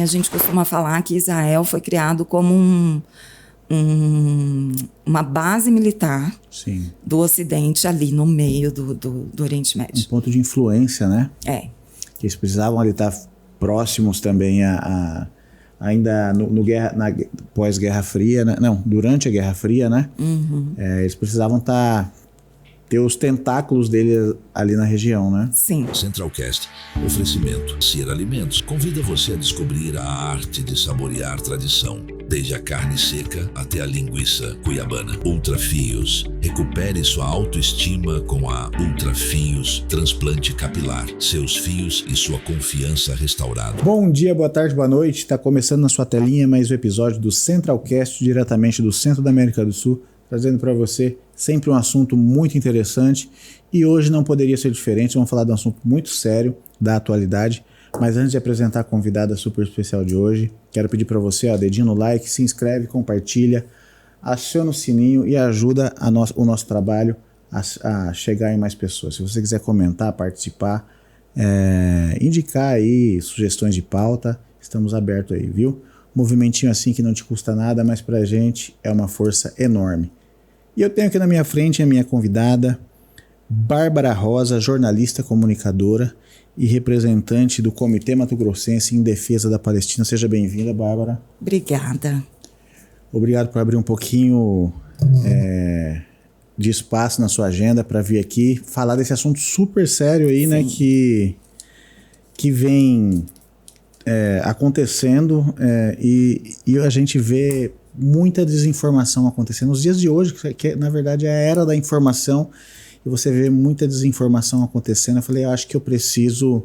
a gente costuma falar que Israel foi criado como uma base militar Sim. do Ocidente ali no meio do Oriente Médio. Um ponto de influência, né? É. Que eles precisavam ali estar próximos também ainda na pós-Guerra Fria, né? Não, durante a Guerra Fria, né? Uhum. Eles precisavam ter os tentáculos dele ali na região, né? Sim. Centralcast, oferecimento Ser Alimentos, convida você a descobrir a arte de saborear tradição, desde a carne seca até a linguiça cuiabana. Ultrafios, recupere sua autoestima com a Ultrafios Transplante Capilar, seus fios e sua confiança restaurada. Bom dia, boa tarde, boa noite, está começando na sua telinha mais um episódio do Centralcast, diretamente do centro da América do Sul, trazendo para você sempre um assunto muito interessante, e hoje não poderia ser diferente. Vamos falar de um assunto muito sério da atualidade, mas antes de apresentar a convidada super especial de hoje, quero pedir para você, dedinho no like, se inscreve, compartilha, aciona o sininho e ajuda o nosso trabalho a chegar em mais pessoas. Se você quiser comentar, participar, indicar aí sugestões de pauta, estamos abertos aí, viu? Movimentinho assim que não te custa nada, mas pra gente é uma força enorme. E eu tenho aqui na minha frente a minha convidada, Bárbara Rosa, jornalista, comunicadora e representante do Comitê Mato Grossense em Defesa da Palestina. Seja bem-vinda, Bárbara. Obrigada. Obrigado por abrir um pouquinho de espaço na sua agenda para vir aqui falar desse assunto super sério aí, né, que vem acontecendo e a gente vê muita desinformação acontecendo nos dias de hoje, que na verdade é a era da informação, e você vê muita desinformação acontecendo. Eu falei, eu acho que eu preciso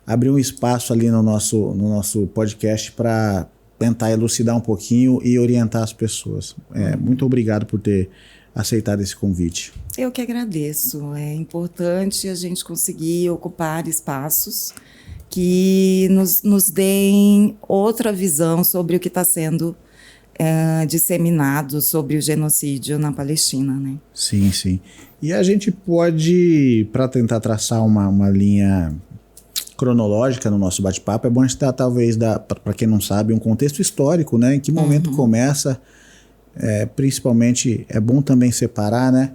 abrir um espaço ali no nosso podcast para tentar elucidar um pouquinho e orientar as pessoas. Muito obrigado por ter aceitado esse convite. Eu que agradeço. É importante a gente conseguir ocupar espaços que nos deem outra visão sobre o que está sendo disseminado sobre o genocídio na Palestina, né? Sim, sim. E a gente pode, para tentar traçar uma linha cronológica no nosso bate-papo, é bom a gente dar, talvez, para quem não sabe, um contexto histórico, né? Em que momento começa, principalmente, é bom também separar, né?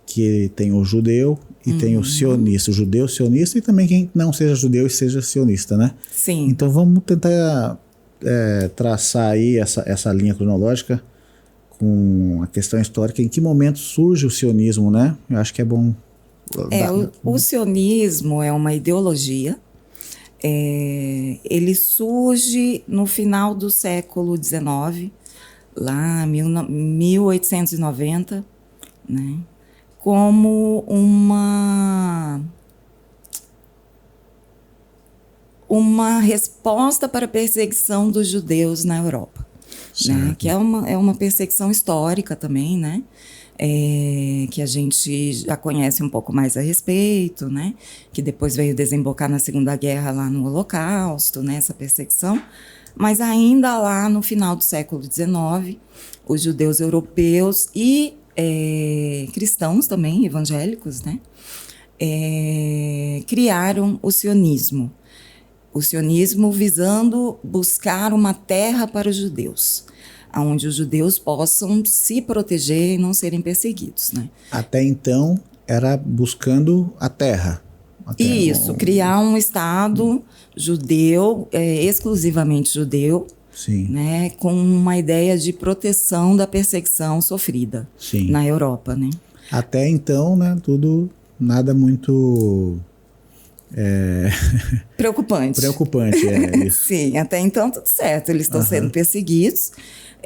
Que tem o judeu e tem o sionista, o judeu sionista e também quem não seja judeu e seja sionista, né? Sim. Então vamos tentar traçar aí essa linha cronológica com a questão histórica, em que momento surge o sionismo, né? Eu acho que é bom... O sionismo é uma ideologia, ele surge no final do século XIX, lá em 1890, né? Como uma resposta para a perseguição dos judeus na Europa, né? Que é uma perseguição histórica também, né? Que a gente já conhece um pouco mais a respeito, né? Que depois veio desembocar na Segunda Guerra lá no Holocausto, né? Essa perseguição. Mas ainda lá no final do século XIX, os judeus europeus e cristãos também, evangélicos, né? Criaram o sionismo. O sionismo visando buscar uma terra para os judeus, onde os judeus possam se proteger e não serem perseguidos, né? Até então era buscando a terra. Isso, criar um Estado judeu, exclusivamente judeu, sim, né, com uma ideia de proteção da perseguição sofrida, sim, na Europa, né? Até então, né, nada muito... Preocupante. Isso. Sim, até então tudo certo, eles estão sendo perseguidos,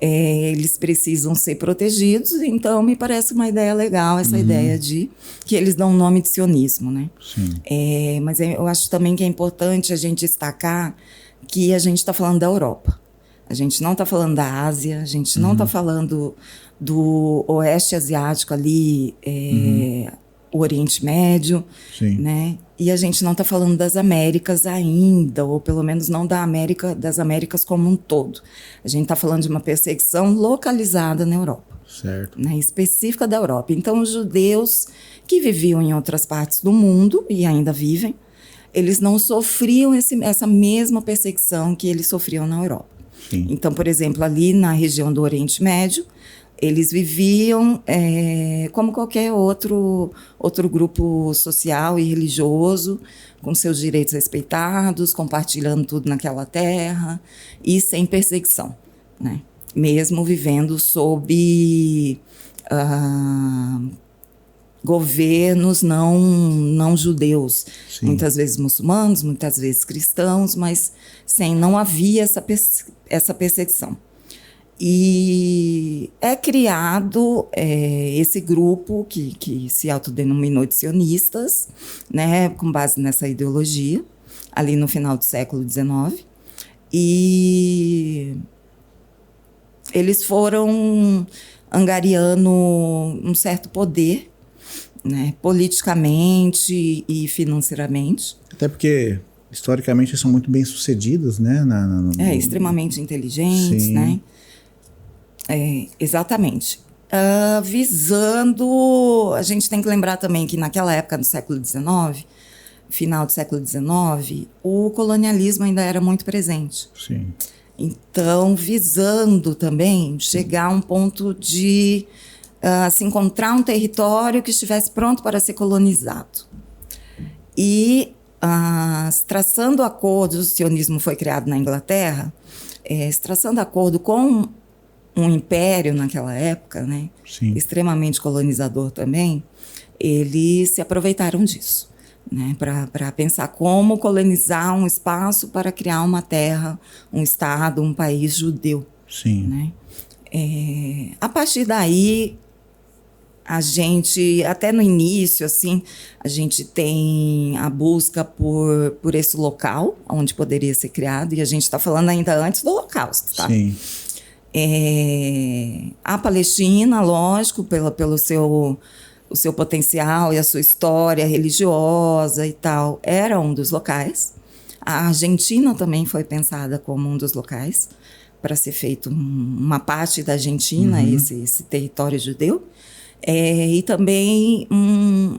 eles precisam ser protegidos, então me parece uma ideia legal essa ideia de que eles dão o nome de sionismo, né? Sim. Mas eu acho também que é importante a gente destacar que a gente está falando da Europa, a gente não está falando da Ásia, a gente não está falando do Oeste Asiático ali, o Oriente Médio, sim, né? E a gente não está falando das Américas ainda, ou pelo menos não das Américas como um todo. A gente está falando de uma perseguição localizada na Europa, certo, né? Específica da Europa. Então, os judeus que viviam em outras partes do mundo, e ainda vivem, eles não sofriam essa mesma perseguição que eles sofriam na Europa. Sim. Então, por exemplo, ali na região do Oriente Médio, eles viviam como qualquer outro grupo social e religioso, com seus direitos respeitados, compartilhando tudo naquela terra e sem perseguição, né? Mesmo vivendo sob governos não judeus, Sim. muitas vezes muçulmanos, muitas vezes cristãos, mas não havia essa perseguição. E é criado esse grupo que se autodenominou de sionistas, né, com base nessa ideologia, ali no final do século XIX. E eles foram angariando um certo poder, né, politicamente e financeiramente. Até porque, historicamente, eles são muito bem-sucedidos, né? Extremamente inteligentes, Sim. né? Exatamente. Visando... A gente tem que lembrar também que naquela época, no século XIX, final do século XIX, o colonialismo ainda era muito presente. Sim. Então, visando também chegar a um ponto de se encontrar um território que estivesse pronto para ser colonizado. E traçando acordos, o sionismo foi criado na Inglaterra, traçando acordo com um império naquela época, né, Sim. extremamente colonizador também, eles se aproveitaram disso, né, para pensar como colonizar um espaço para criar uma terra, um estado, um país judeu. Sim. Né? A partir daí, a gente, até no início, assim, a gente tem a busca por esse local onde poderia ser criado, e a gente está falando ainda antes do Holocausto, tá? Sim. A Palestina, lógico, pelo seu potencial e a sua história religiosa e tal, era um dos locais. A Argentina também foi pensada como um dos locais para ser feito uma parte da Argentina, esse território judeu. E também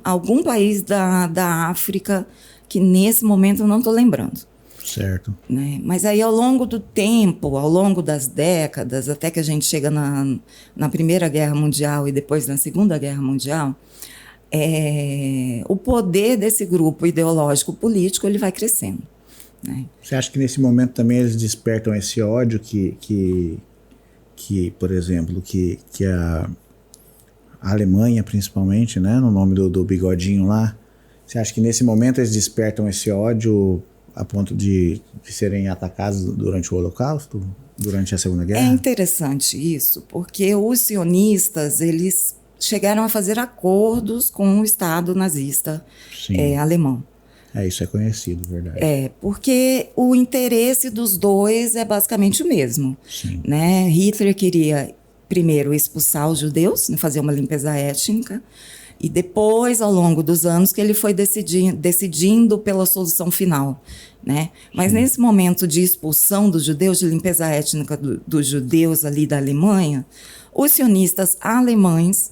algum país da África que nesse momento eu não estou lembrando. Certo. Né? Mas aí ao longo do tempo, ao longo das décadas, até que a gente chega na Primeira Guerra Mundial e depois na Segunda Guerra Mundial, o poder desse grupo ideológico político ele vai crescendo. Né? Você acha que nesse momento também eles despertam esse ódio que por exemplo, que a Alemanha, principalmente, né, no nome do bigodinho lá, você acha que nesse momento eles despertam esse ódio a ponto de serem atacados durante o Holocausto, durante a Segunda Guerra? É interessante isso, porque os sionistas, eles chegaram a fazer acordos com o Estado nazista alemão. Isso é conhecido, verdade. Porque o interesse dos dois é basicamente o mesmo. Sim. Né? Hitler queria, primeiro, expulsar os judeus, fazer uma limpeza étnica, e depois, ao longo dos anos, que ele foi decidindo pela solução final. Né? Mas nesse momento de expulsão dos judeus, de limpeza étnica dos judeus ali da Alemanha, os sionistas alemães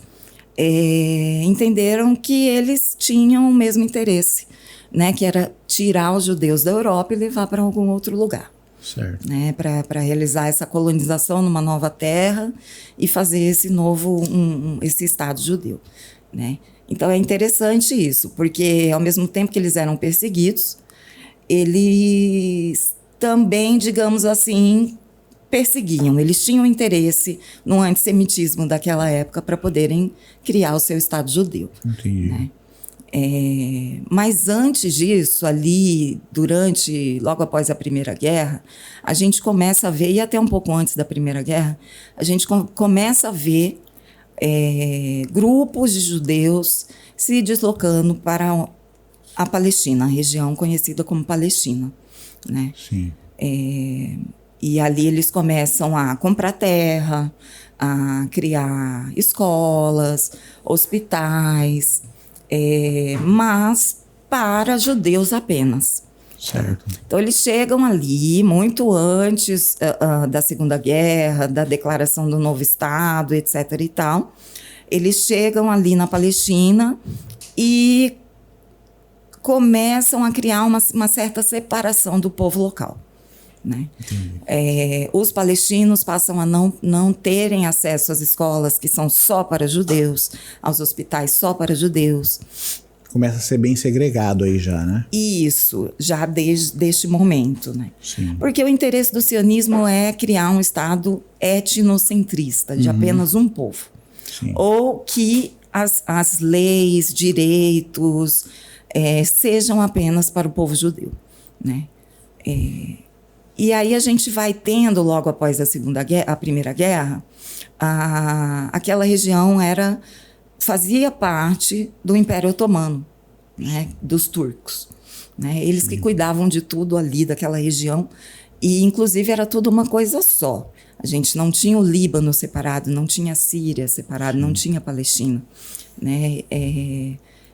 entenderam que eles tinham o mesmo interesse, né? Que era tirar os judeus da Europa e levar para algum outro lugar. Certo. Né, para realizar essa colonização numa nova terra e fazer esse novo esse Estado judeu. Né? Então é interessante isso, porque ao mesmo tempo que eles eram perseguidos, eles também, digamos assim, perseguiam. Eles tinham interesse no antissemitismo daquela época para poderem criar o seu Estado judeu. Entendi. Né? Mas antes disso, ali, logo após a Primeira Guerra, a gente começa a ver, e até um pouco antes da Primeira Guerra, a gente começa a ver grupos de judeus se deslocando para a Palestina, a região conhecida como Palestina. Né? Sim. E ali eles começam a comprar terra, a criar escolas, hospitais, mas para judeus apenas. Certo. Então, eles chegam ali muito antes da Segunda Guerra, da declaração do novo Estado, etc. e tal. Eles chegam ali na Palestina e começam a criar uma certa separação do povo local. Né? Os palestinos passam a não terem acesso às escolas que são só para judeus, aos hospitais só para judeus. Começa a ser bem segregado aí já, né? Isso, já desde este momento, né? Sim. Porque o interesse do sionismo é criar um Estado etnocentrista, de apenas um povo. Sim. Ou que as leis, direitos, sejam apenas para o povo judeu, né? E aí a gente vai tendo, logo após a Primeira Guerra, aquela região fazia parte do Império Otomano, né, dos turcos. Né? Eles que cuidavam de tudo ali daquela região, e inclusive era tudo uma coisa só. A gente não tinha o Líbano separado, não tinha a Síria separado, não tinha a Palestina. Né?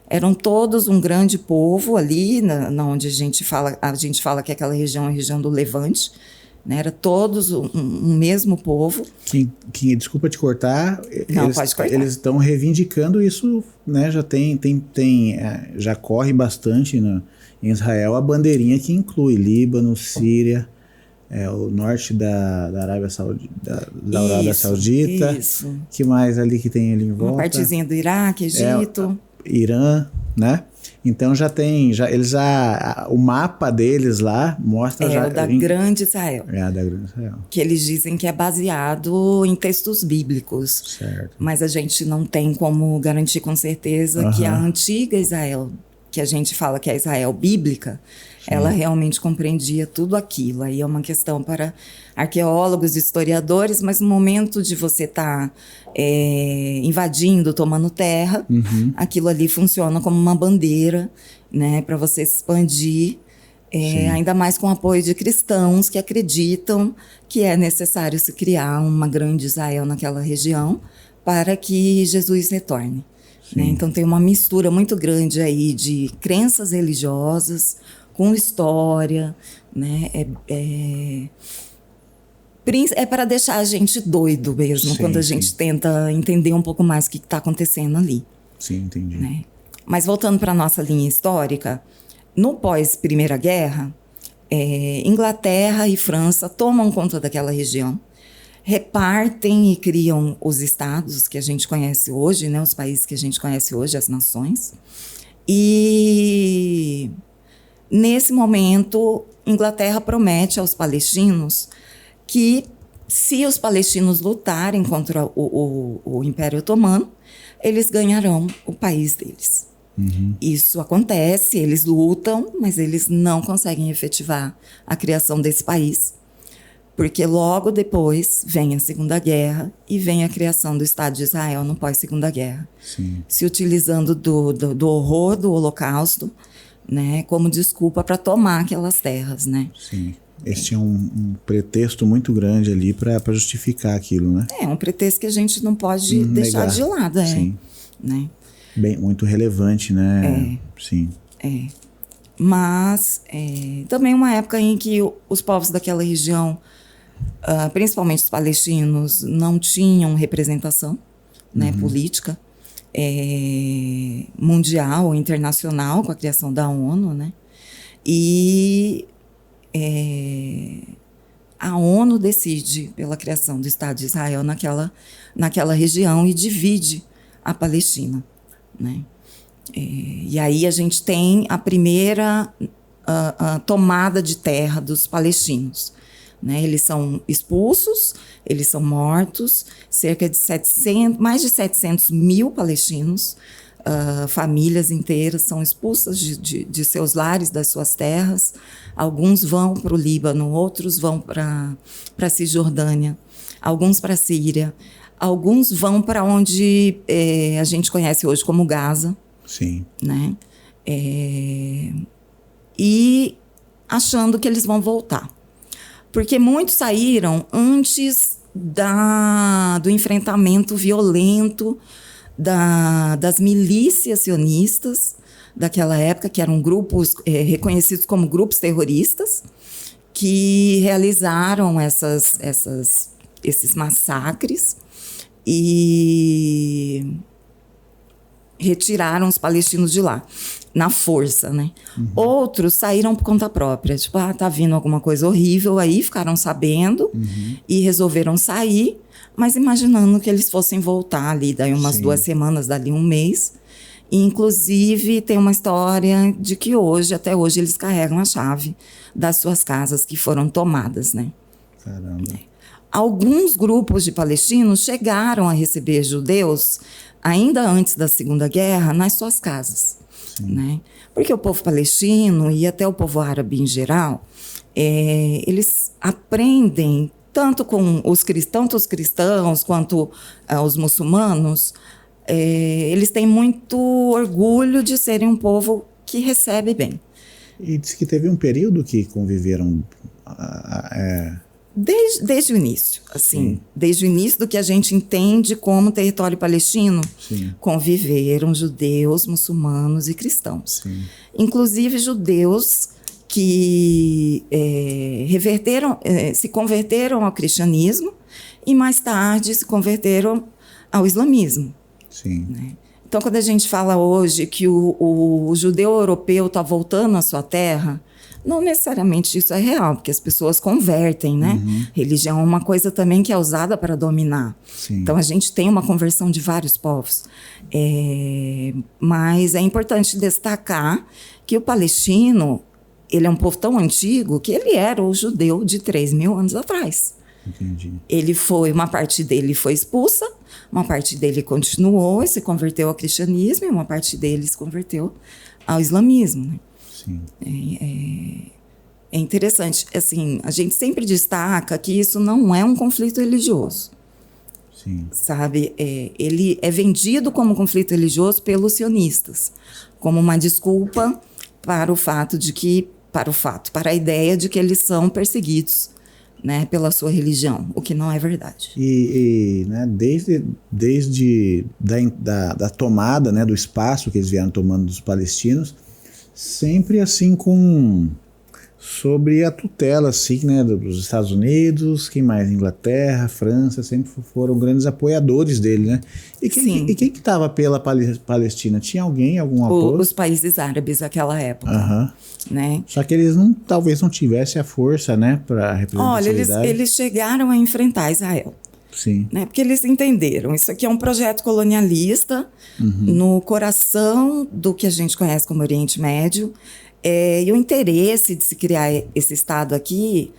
Eram todos um grande povo ali, onde a gente fala que aquela região é a região do Levante. Né? Era todos um mesmo povo. Desculpa te cortar. Não, pode cortar. Eles estão reivindicando isso, né? Já corre bastante em Israel a bandeirinha que inclui Líbano, Síria, o norte da Arábia Saudita, Arábia Saudita. Isso. Que mais ali que tem ali em volta? Uma partezinha do Iraque, Egito. Irã, né? Então o mapa deles lá mostra da Grande Israel. Da Grande Israel. Que eles dizem que é baseado em textos bíblicos. Certo. Mas a gente não tem como garantir com certeza que a antiga Israel, que a gente fala que é a Israel bíblica, ela realmente compreendia tudo aquilo. Aí é uma questão para arqueólogos, historiadores, mas no momento de você estar invadindo, tomando terra, aquilo ali funciona como uma bandeira, né, para você se expandir, ainda mais com o apoio de cristãos que acreditam que é necessário se criar uma grande Israel naquela região para que Jesus retorne. Né? Então tem uma mistura muito grande aí de crenças religiosas com história, né? É para deixar a gente doido mesmo, quando a gente tenta entender um pouco mais o que está acontecendo ali. Sim, entendi. Né? Mas voltando para a nossa linha histórica, no pós-Primeira Guerra, Inglaterra e França tomam conta daquela região, repartem e criam os estados que a gente conhece hoje, né? Os países que a gente conhece hoje, as nações. E nesse momento, Inglaterra promete aos palestinos que, se os palestinos lutarem contra o Império Otomano, eles ganharão o país deles. Isso acontece, eles lutam, mas eles não conseguem efetivar a criação desse país, porque logo depois vem a Segunda Guerra e vem a criação do Estado de Israel no pós-Segunda Guerra, se utilizando do horror do Holocausto, né, como desculpa para tomar aquelas terras, né? Sim. Eles tinham um pretexto muito grande ali para justificar aquilo, né? Um pretexto que a gente não pode deixar de lado, Sim. Né? Muito relevante, né? Sim. Mas também uma época em que os povos daquela região, principalmente os palestinos, não tinham representação, né, política, mundial ou internacional, com a criação da ONU, né? E a ONU decide pela criação do Estado de Israel naquela região e divide a Palestina, né? E aí a gente tem a primeira tomada de terra dos palestinos, né? Eles são expulsos, eles são mortos, mais de 700 mil palestinos, famílias inteiras são expulsas de seus lares, das suas terras. Alguns vão para o Líbano, outros vão para a Cisjordânia, alguns para a Síria, alguns vão para onde a gente conhece hoje como Gaza. Sim. Né? E achando que eles vão voltar. Porque muitos saíram antes do enfrentamento violento das milícias sionistas daquela época, que eram grupos reconhecidos como grupos terroristas, que realizaram esses massacres. E retiraram os palestinos de lá, na força, né? Outros saíram por conta própria, tipo, tá vindo alguma coisa horrível aí, ficaram sabendo e resolveram sair, mas imaginando que eles fossem voltar ali, daí umas 2 semanas, dali um mês. E, inclusive, tem uma história de que até hoje, eles carregam a chave das suas casas que foram tomadas, né? Caramba. Alguns grupos de palestinos chegaram a receber judeus ainda antes da Segunda Guerra nas suas casas, né? Porque o povo palestino e até o povo árabe em geral, eles aprendem tanto com os cristãos quanto os muçulmanos, eles têm muito orgulho de serem um povo que recebe bem. E diz que teve um período que conviveram... Desde o início, assim, desde o início do que a gente entende como território palestino, conviveram judeus, muçulmanos e cristãos. Inclusive judeus que se converteram ao cristianismo e mais tarde se converteram ao islamismo. Né? Então, quando a gente fala hoje que o judeu europeu está voltando à sua terra, não necessariamente isso é real, porque as pessoas convertem, né? Religião é uma coisa também que é usada para dominar. Então, a gente tem uma conversão de vários povos. Mas é importante destacar que o palestino, ele é um povo tão antigo que ele era o judeu de 3.000 anos atrás. Entendi. Uma parte dele foi expulsa, uma parte dele continuou e se converteu ao cristianismo, e uma parte dele se converteu ao islamismo, né? É interessante, assim, a gente sempre destaca que isso não é um conflito religioso. Sabe? Ele é vendido como conflito religioso pelos sionistas, como uma desculpa para a ideia de que eles são perseguidos, né, pela sua religião, o que não é verdade. Né, desde da tomada, né, do espaço que eles vieram tomando dos palestinos, sempre assim sobre a tutela, assim, né, dos Estados Unidos, quem mais? Inglaterra, França, sempre foram grandes apoiadores dele, né? E quem que estava pela Palestina? Tinha algum apoio? Os países árabes naquela época. Né? Só que eles talvez não tivessem a força, né, para representar. Olha, eles chegaram a enfrentar Israel. Né? Porque eles entenderam, isso aqui é um projeto colonialista no coração do que a gente conhece como Oriente Médio, e o interesse de se criar esse Estado aqui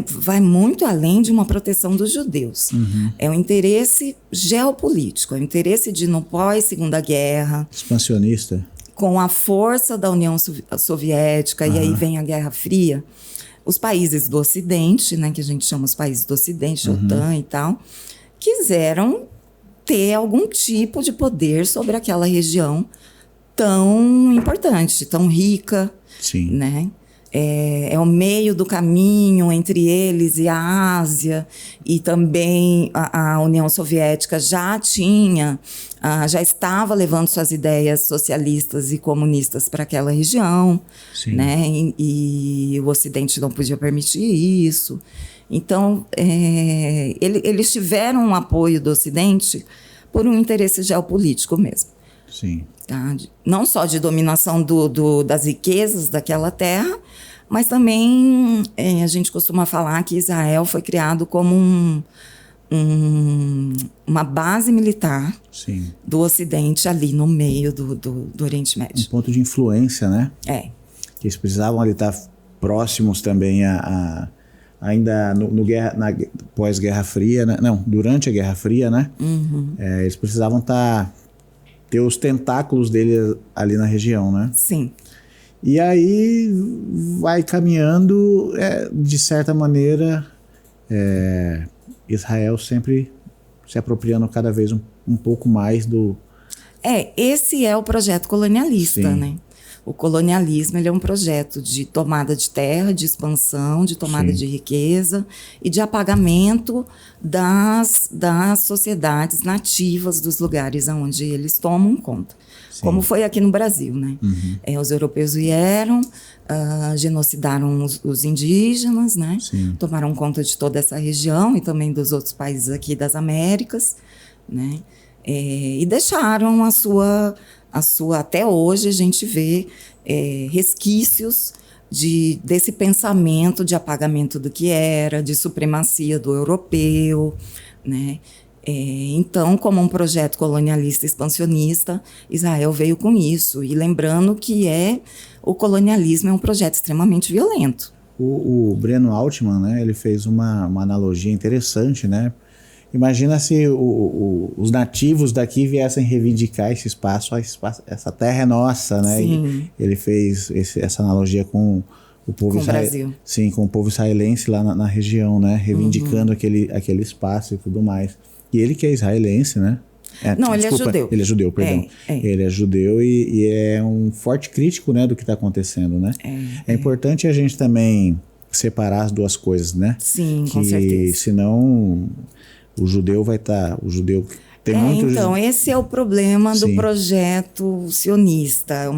vai muito além de uma proteção dos judeus. É um interesse geopolítico, é um interesse de, no pós-Segunda Guerra... Expansionista. Com a força da União Soviética, e aí vem a Guerra Fria, os países do Ocidente, né, que a gente chama os países do Ocidente, OTAN e tal, quiseram ter algum tipo de poder sobre aquela região tão importante, tão rica, né? É o meio do caminho entre eles e a Ásia, e também a União Soviética já estava levando suas ideias socialistas e comunistas para aquela região, né? E o Ocidente não podia permitir isso. Então, eles tiveram um apoio do Ocidente por um interesse geopolítico mesmo. Tá? Não só de dominação das riquezas daquela terra, mas também a gente costuma falar que Israel foi criado como uma base militar do Ocidente ali no meio do Oriente Médio. Um ponto de influência, né? Que eles precisavam ali estar próximos também ainda na pós-Guerra Fria, né? Não, durante a Guerra Fria, né? Eles precisavam ter os tentáculos dele ali na região, né? E aí vai caminhando, de certa maneira, Israel sempre se apropriando cada vez um pouco mais do... Esse é o projeto colonialista, né? O colonialismo, ele é um projeto de tomada de terra, de expansão, de tomada de riqueza e de apagamento das sociedades nativas dos lugares onde eles tomam conta. Como foi aqui no Brasil, né? Os europeus vieram, genocidaram os indígenas, né? Tomaram conta de toda essa região e também dos outros países aqui das Américas, né? e deixaram a sua, até hoje a gente vê resquícios desse pensamento de apagamento do que era, de supremacia do europeu, né? Então, como um projeto colonialista expansionista, Israel veio com isso. E lembrando que o colonialismo é um projeto extremamente violento. O Breno Altman, né, ele fez uma analogia interessante, né? Imagina se os nativos daqui viessem reivindicar esse espaço, essa terra é nossa, né? Sim. E ele fez essa analogia com o povo Brasil. Sim, com o povo israelense lá na região, né? Reivindicando aquele espaço e tudo mais. E ele que é israelense, né? Não, ele é judeu. Ele é judeu, perdão. Ele é judeu e é um forte crítico, né, do que está acontecendo, né? É importante a gente também separar as duas coisas, né? Sim, com certeza. Senão o judeu vai estar... O judeu tem muito... Então, esse é o problema do projeto sionista.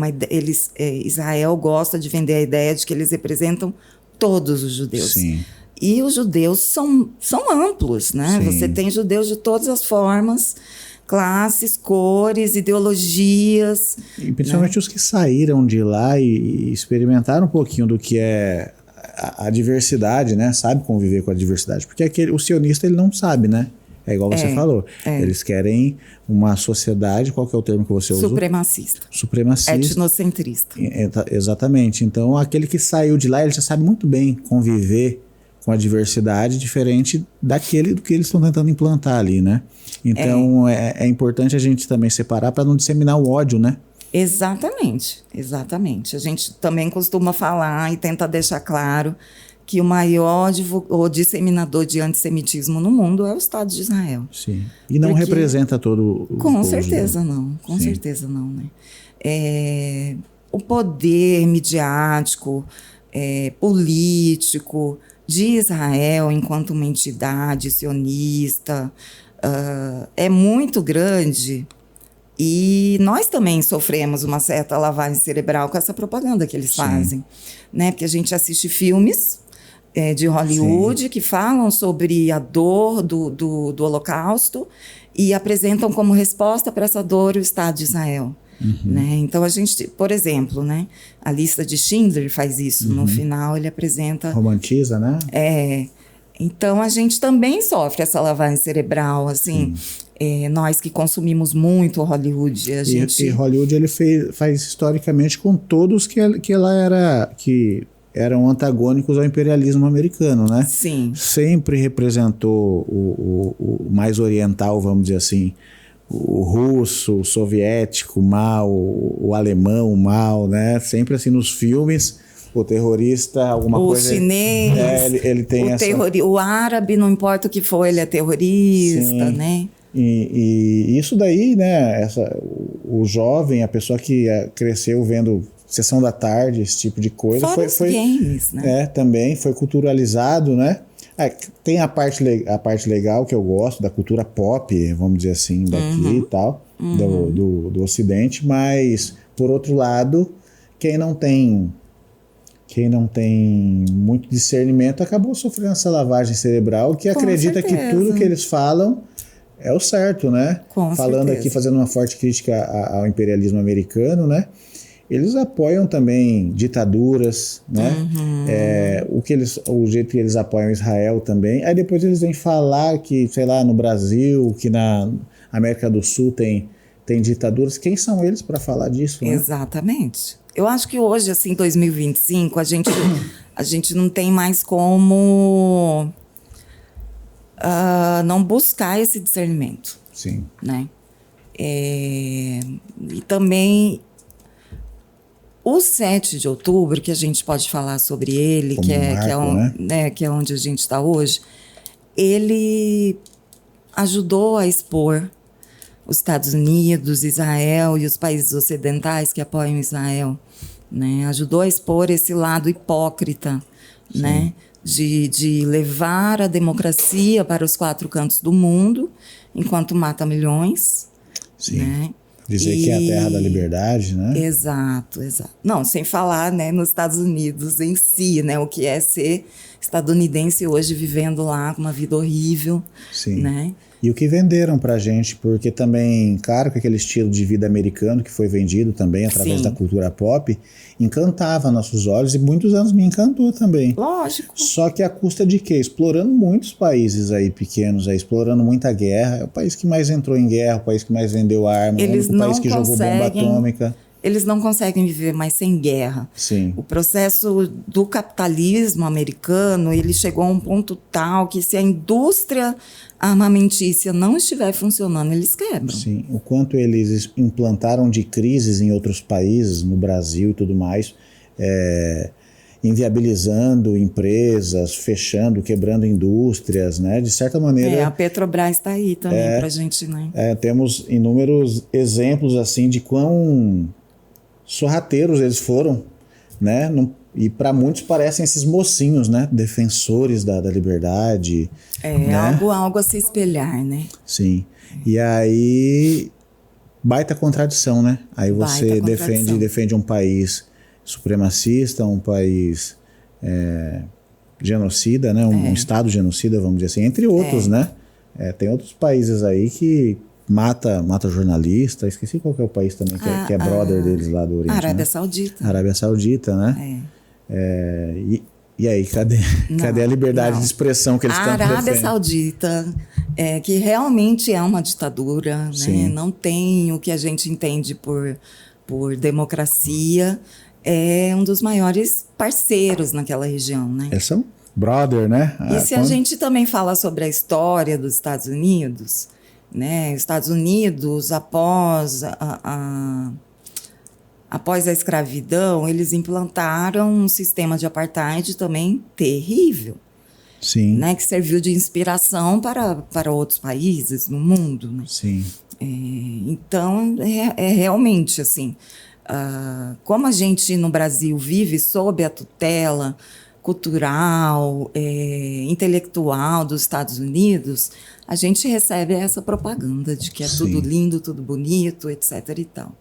Israel gosta de vender a ideia de que eles representam todos os judeus. Sim. E os judeus são amplos, né? Sim. Você tem judeus de todas as formas, classes, cores, ideologias. E principalmente, né, os que saíram de lá e experimentaram um pouquinho do que é a diversidade, né? Sabe conviver com a diversidade. Porque o sionista, ele não sabe, né? É igual você falou. Eles querem uma sociedade, qual que é o termo que você usou? Supremacista. Supremacista. Etnocentrista. Exatamente. Então, aquele que saiu de lá, ele já sabe muito bem conviver com a diversidade, diferente do que eles estão tentando implantar ali, né? Então, é importante a gente também separar para não disseminar o ódio, né? Exatamente. A gente também costuma falar e tenta deixar claro que o maior disseminador de antissemitismo no mundo é o Estado de Israel. Sim. E não representa todo o Com certeza não. Com certeza não, né? O poder midiático, político de Israel enquanto uma entidade sionista é muito grande, e nós também sofremos uma certa lavagem cerebral com essa propaganda que eles fazem, né? Porque a gente assiste filmes de Hollywood que falam sobre a dor do Holocausto e apresentam como resposta para essa dor o Estado de Israel. Né? Então, a gente, por exemplo, né, a lista de Schindler faz isso. No final, ele apresenta... Romantiza, né? Então, a gente também sofre essa lavagem cerebral, assim. Nós que consumimos muito Hollywood, a gente... E Hollywood, ele faz historicamente com todos que eram antagônicos ao imperialismo americano, né? Sim. Sempre representou o mais oriental, vamos dizer assim, o russo, o soviético mal, o alemão mal, né? Sempre assim nos filmes, o terrorista, alguma coisa... O chinês, ele tem o árabe, não importa o que for, ele é terrorista, né? E isso daí, né? O jovem, a pessoa que cresceu vendo Sessão da Tarde, esse tipo de coisa... Fora os games, né? Também foi culturalizado, né? Tem a parte legal que eu gosto, da cultura pop, vamos dizer assim, daqui e tal, do Ocidente, mas, por outro lado, quem não tem muito discernimento acabou sofrendo essa lavagem cerebral, que acredita que tudo que eles falam é o certo, né? Falando aqui, fazendo uma forte crítica ao imperialismo americano, né? Eles apoiam também ditaduras, né? O jeito que eles apoiam Israel também. Aí depois eles vêm falar que, sei lá, no Brasil, que na América do Sul tem ditaduras. Quem são eles para falar disso, né? Exatamente. Eu acho que hoje, assim, 2025, a gente não tem mais como não buscar esse discernimento. Sim. Né? E também... O 7 de outubro, que a gente pode falar sobre ele, que é onde a gente está hoje, ele ajudou a expor os Estados Unidos, Israel e os países ocidentais que apoiam Israel, né? Ajudou a expor esse lado hipócrita, né? De levar a democracia para os 4 cantos do mundo, enquanto mata milhões. Sim. Né? Dizer que é a terra da liberdade, né? Exato. Não, sem falar, né, nos Estados Unidos em si, né, o que é ser estadunidense hoje vivendo lá com uma vida horrível, Sim. né? E o que venderam pra gente, porque também, claro que aquele estilo de vida americano que foi vendido também através Sim. da cultura pop, encantava nossos olhos e muitos anos me encantou também. Lógico. Só que a custa de quê? Explorando muitos países aí pequenos, aí, explorando muita guerra. É o país que mais entrou em guerra, o país que mais vendeu arma, Eles o único país não que jogou bomba atômica. Eles não conseguem viver mais sem guerra. Sim. O processo do capitalismo americano, ele chegou a um ponto tal que se a indústria armamentícia não estiver funcionando, eles quebram. Sim. O quanto eles implantaram de crises em outros países, no Brasil e tudo mais, inviabilizando empresas, fechando, quebrando indústrias, né? De certa maneira... A Petrobras está aí também para a gente, né? Temos inúmeros exemplos assim de quão sorrateiros eles foram, né? E para muitos parecem esses mocinhos, né? Defensores da liberdade. Né? Algo a se espelhar, né? Sim. E aí, baita contradição, né? Aí você defende um país supremacista, um país genocida, né? Um estado genocida, vamos dizer assim, entre outros, né? Tem outros países aí que mata jornalista. Esqueci qual que é o país também, que é brother deles lá do Oriente. Arábia né? Saudita. Arábia Saudita, né? E aí, cadê a liberdade de expressão que eles estão defendendo? A Arábia Saudita, que realmente é uma ditadura, né? Não tem o que a gente entende por democracia, é um dos maiores parceiros naquela região, né? Eles são brother, né? E se a gente também fala sobre a história dos Estados Unidos, né? Os Estados Unidos, após a escravidão, eles implantaram um sistema de apartheid também terrível. Sim. Né? Que serviu de inspiração para outros países no mundo. Né? Sim. Então, realmente assim, como a gente no Brasil vive sob a tutela cultural, intelectual dos Estados Unidos, a gente recebe essa propaganda de que é tudo lindo, tudo bonito, etc. e tal.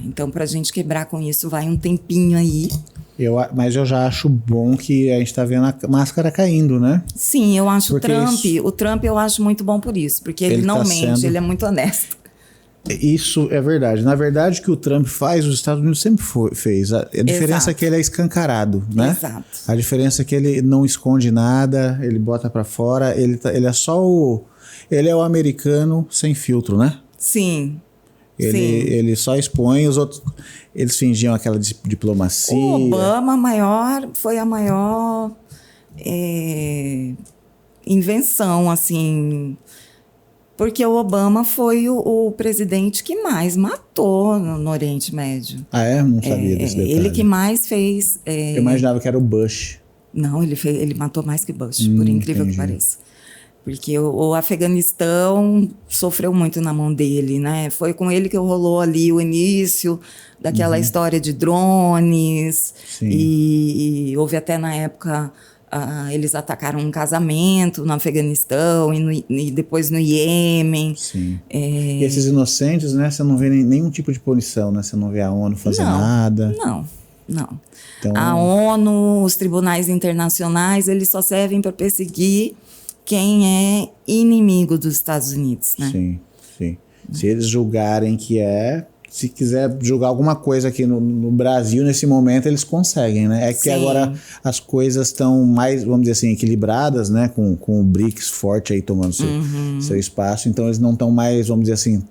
Então, para a gente quebrar com isso, vai um tempinho aí. Mas eu já acho bom que a gente está vendo a máscara caindo, né? Sim, eu acho o Trump eu acho muito bom por isso, porque ele não mente, ele é muito honesto. Isso é verdade. Na verdade, o que o Trump faz, os Estados Unidos sempre fez. A diferença é que ele é escancarado, né? Exato. A diferença é que ele não esconde nada, ele bota pra fora, ele é só ele é o americano sem filtro, né? Sim. Ele só expõe, os outros, eles fingiam aquela diplomacia. O Obama foi a maior invenção, assim... Porque o Obama foi o presidente que mais matou no Oriente Médio. Não sabia desse detalhe. Ele que mais fez... Eu imaginava que era o Bush. Não, ele matou mais que Bush, por incrível que pareça. Porque o Afeganistão sofreu muito na mão dele, né? Foi com ele que rolou ali o início daquela história de drones. Sim. E houve até na época... eles atacaram um casamento no Afeganistão e depois no Iêmen. Sim. E esses inocentes, né? Você não vê nenhum tipo de punição, né? Você não vê a ONU fazer nada. Não. Então, a ONU, os tribunais internacionais, eles só servem para perseguir quem é inimigo dos Estados Unidos, né? Sim. Se eles julgarem que se quiser julgar alguma coisa aqui no Brasil, nesse momento, eles conseguem, né? É que agora as coisas estão mais, vamos dizer assim, equilibradas, né? Com o BRICS forte aí tomando seu espaço. Então, eles não estão mais, vamos dizer assim,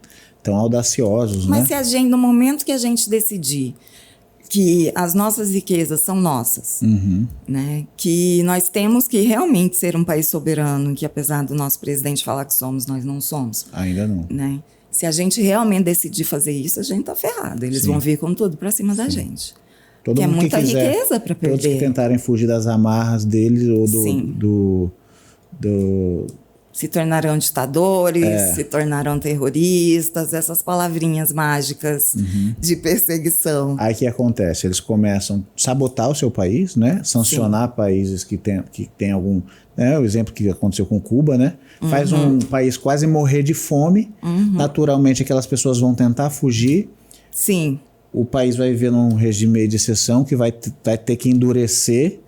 tão audaciosos, Mas né? se no momento que a gente decidir que as nossas riquezas são nossas, né? Que nós temos que realmente ser um país soberano, que apesar do nosso presidente falar que somos, nós não somos. Ainda não. Né? Se a gente realmente decidir fazer isso, a gente tá ferrado. Eles vão vir com tudo para cima da gente. Todo que mundo é muita que quiser, riqueza para perder. Todos que tentarem fugir das amarras deles ou se tornarão ditadores, se tornarão terroristas, essas palavrinhas mágicas de perseguição. Aí que acontece? Eles começam a sabotar o seu país, né? Sancionar países que tem algum... Né? O exemplo que aconteceu com Cuba, né? Faz um país quase morrer de fome. Naturalmente, aquelas pessoas vão tentar fugir. Sim. O país vai viver num regime de exceção que vai ter que endurecer.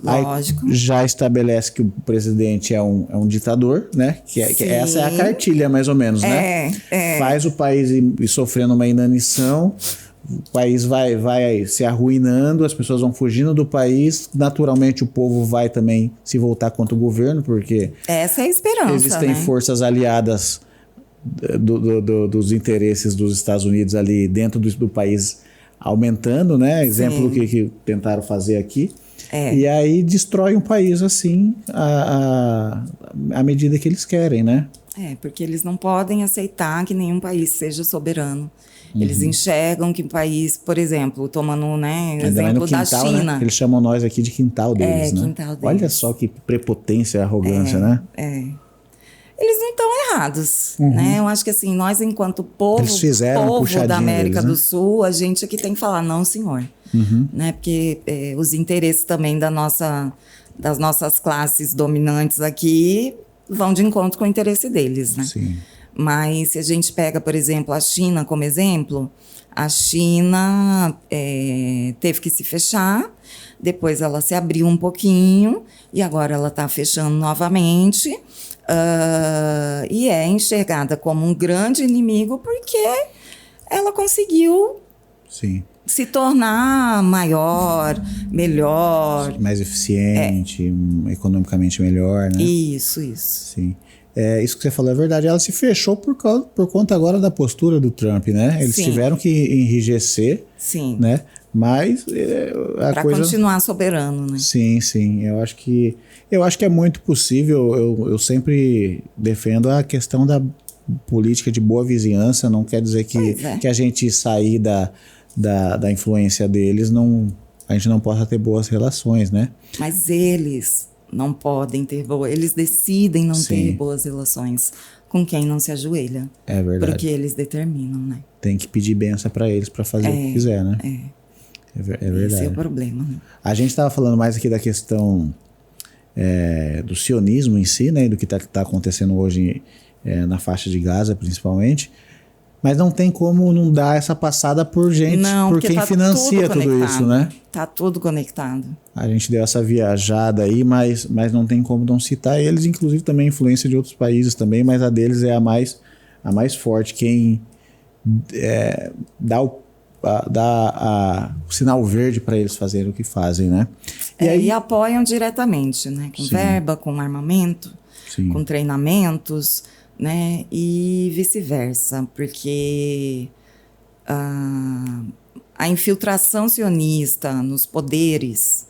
Lógico. Aí já estabelece que o presidente é um ditador, né? Que essa é a cartilha, mais ou menos, né? Faz o país ir sofrendo uma inanição, o país vai se arruinando, as pessoas vão fugindo do país, naturalmente o povo vai também se voltar contra o governo, porque essa é a esperança, existem forças aliadas dos interesses dos Estados Unidos ali dentro do país aumentando, né? Exemplo que tentaram fazer aqui. E aí destrói um país assim à medida que eles querem, né? Porque eles não podem aceitar que nenhum país seja soberano. Eles enxergam que o país, por exemplo, tomando, né, exemplo da China. Né? Eles chamam nós aqui de quintal deles, né? Quintal deles. Olha só que prepotência e arrogância, né? Eles não estão errados, né? Eu acho que assim, nós enquanto povo da América do Sul, a gente aqui tem que falar, não, senhor. Né? Porque os interesses também das nossas classes dominantes aqui vão de encontro com o interesse deles, né? Sim. Mas se a gente pega, por exemplo, a China como exemplo, a China teve que se fechar, depois ela se abriu um pouquinho e agora ela está fechando novamente e é enxergada como um grande inimigo porque ela conseguiu se tornar maior, melhor. Mais eficiente, economicamente melhor, né? Isso. Sim. Isso que você falou é verdade. Ela se fechou por conta agora da postura do Trump, né? Eles tiveram que enrijecer, né? Mas para continuar soberano, né? Sim. Eu acho que é muito possível. Eu sempre defendo a questão da política de boa vizinhança. Não quer dizer que a gente sair da influência deles, a gente não possa ter boas relações, né? Mas eles não podem ter eles decidem não ter boas relações com quem não se ajoelha. É verdade. Porque eles determinam, né? Tem que pedir benção para eles para fazer o que quiser, né? É verdade. Esse é o problema, né? A gente estava falando mais aqui da questão do sionismo em si, né? E do que tá acontecendo hoje na faixa de Gaza, principalmente. Mas não tem como não dar essa passada por gente, por quem financia tudo isso, né? Tá tudo conectado. A gente deu essa viajada aí, mas não tem como não citar eles, inclusive também influência de outros países também, mas a deles é a mais forte. Quem dá o sinal verde para eles fazerem o que fazem, né? E apoiam diretamente, né? Com verba, com armamento, com treinamentos, né? E vice-versa, porque a infiltração sionista nos poderes,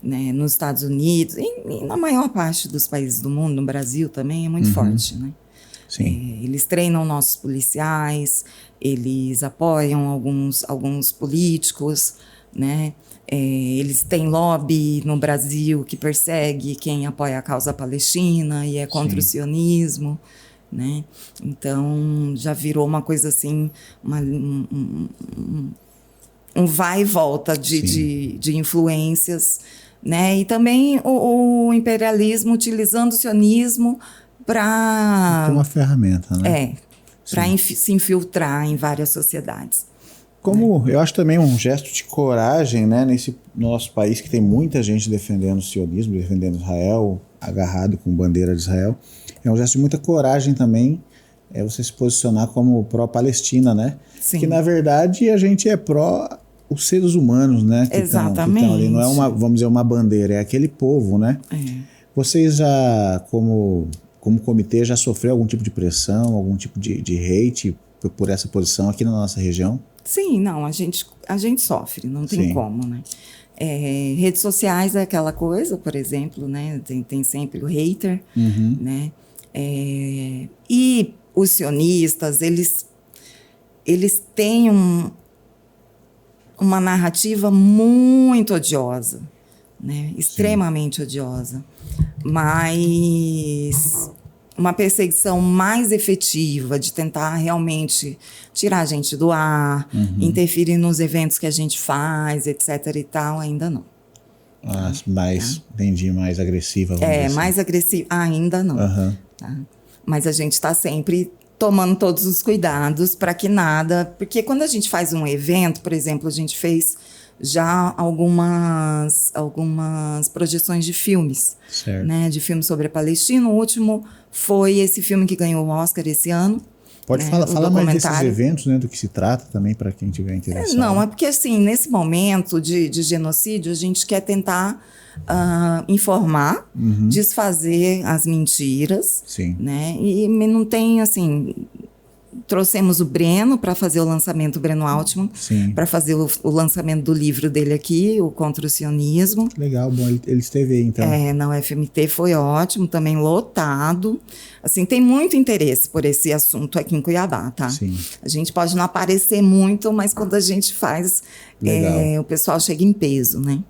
né, nos Estados Unidos e na maior parte dos países do mundo, no Brasil também, é muito forte, né? Eles treinam nossos policiais, eles apoiam alguns políticos, né? Eles têm lobby no Brasil que persegue quem apoia a causa palestina e é contra o sionismo, né? Então já virou uma coisa assim, um vai e volta de influências, né? E também o imperialismo utilizando o sionismo para uma ferramenta, né? Para se infiltrar em várias sociedades. Como eu acho também um gesto de coragem, né, nesse nosso país que tem muita gente defendendo o sionismo, defendendo Israel, agarrado com bandeira de Israel. É um gesto de muita coragem também, você se posicionar como pró-Palestina, né? Que na verdade a gente é pró os seres humanos, né? Que Exatamente. Estão ali. Não é uma, vamos dizer, uma bandeira, é aquele povo, né? Vocês já, como comitê, já sofreu algum tipo de pressão, algum tipo de hate por essa posição aqui na nossa região? Sim, não, a gente sofre, não tem como, né? Redes sociais é aquela coisa, por exemplo, né? Tem sempre o hater, né? E os sionistas, eles têm uma narrativa muito odiosa, né? Extremamente odiosa, mas uma perseguição mais efetiva de tentar realmente tirar a gente do ar, interferir nos eventos que a gente faz, etc. e tal, ainda não. Entendi, mais agressiva. Mais agressiva, ainda não. Tá? Mas a gente está sempre tomando todos os cuidados para que nada... Porque quando a gente faz um evento, por exemplo, a gente fez já algumas projeções de filmes, Certo. né, de filmes sobre a Palestina. O último foi esse filme que ganhou o Oscar esse ano. Pode né, falar mais desses documentário. eventos, né, do que se trata também, para quem tiver interessado. Não, é porque assim, nesse momento de genocídio, a gente quer tentar informar, desfazer as mentiras, Sim. né? E não tem assim. Trouxemos o Breno para fazer o lançamento, o Breno Altman, Sim. para fazer o lançamento do livro dele aqui, o Contra o Sionismo. Legal, bom, ele esteve aí, então. Na UFMT foi ótimo, também lotado. Assim, tem muito interesse por esse assunto aqui em Cuiabá, tá? Sim. A gente pode não aparecer muito, mas quando a gente faz, o pessoal chega em peso, né?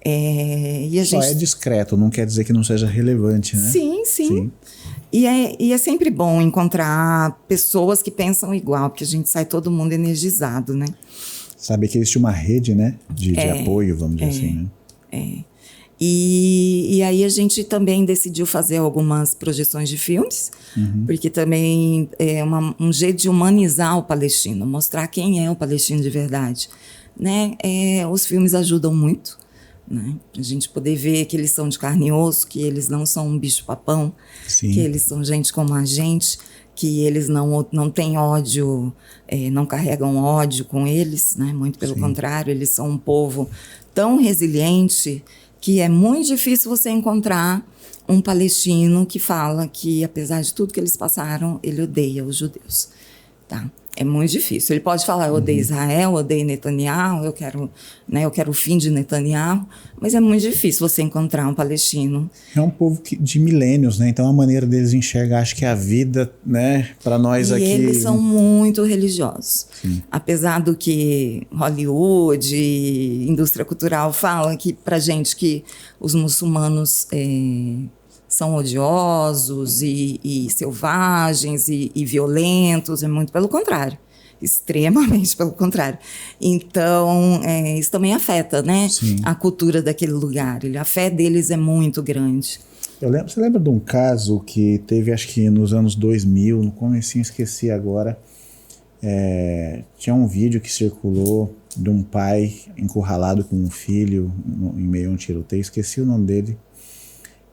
E a Só gente... é discreto, não quer dizer que não seja relevante, né? Sim. E é sempre bom encontrar pessoas que pensam igual, porque a gente sai todo mundo energizado, né? Saber que existe uma rede, né, de apoio, vamos dizer assim, né? E aí a gente também decidiu fazer algumas projeções de filmes, porque também é um jeito de humanizar o palestino, mostrar quem é o palestino de verdade, né? Os filmes ajudam muito, né? A gente poder ver que eles são de carne e osso, que eles não são um bicho-papão, Sim. que eles são gente como a gente, que eles não têm ódio, não carregam ódio com eles, né? Muito pelo contrário, eles são um povo tão resiliente que é muito difícil você encontrar um palestino que fala que, apesar de tudo que eles passaram, ele odeia os judeus, tá? É muito difícil. Ele pode falar, eu odeio Israel, eu odeio Netanyahu, eu quero o fim de Netanyahu, mas é muito difícil você encontrar um palestino. É um povo de milênios, né? Então a maneira deles enxergar, acho que a vida, né, para nós E aqui... eles são muito religiosos. Sim. Apesar do que Hollywood, indústria cultural fala que pra gente que os muçulmanos são odiosos e selvagens e violentos, é muito pelo contrário. Extremamente pelo contrário. Então, isso também afeta, né? Sim. A cultura daquele lugar. A fé deles é muito grande. Você lembra de um caso que teve, acho que nos anos 2000, no comecinho, esqueci agora, tinha um vídeo que circulou de um pai encurralado com um filho em meio a um tiroteio, esqueci o nome dele,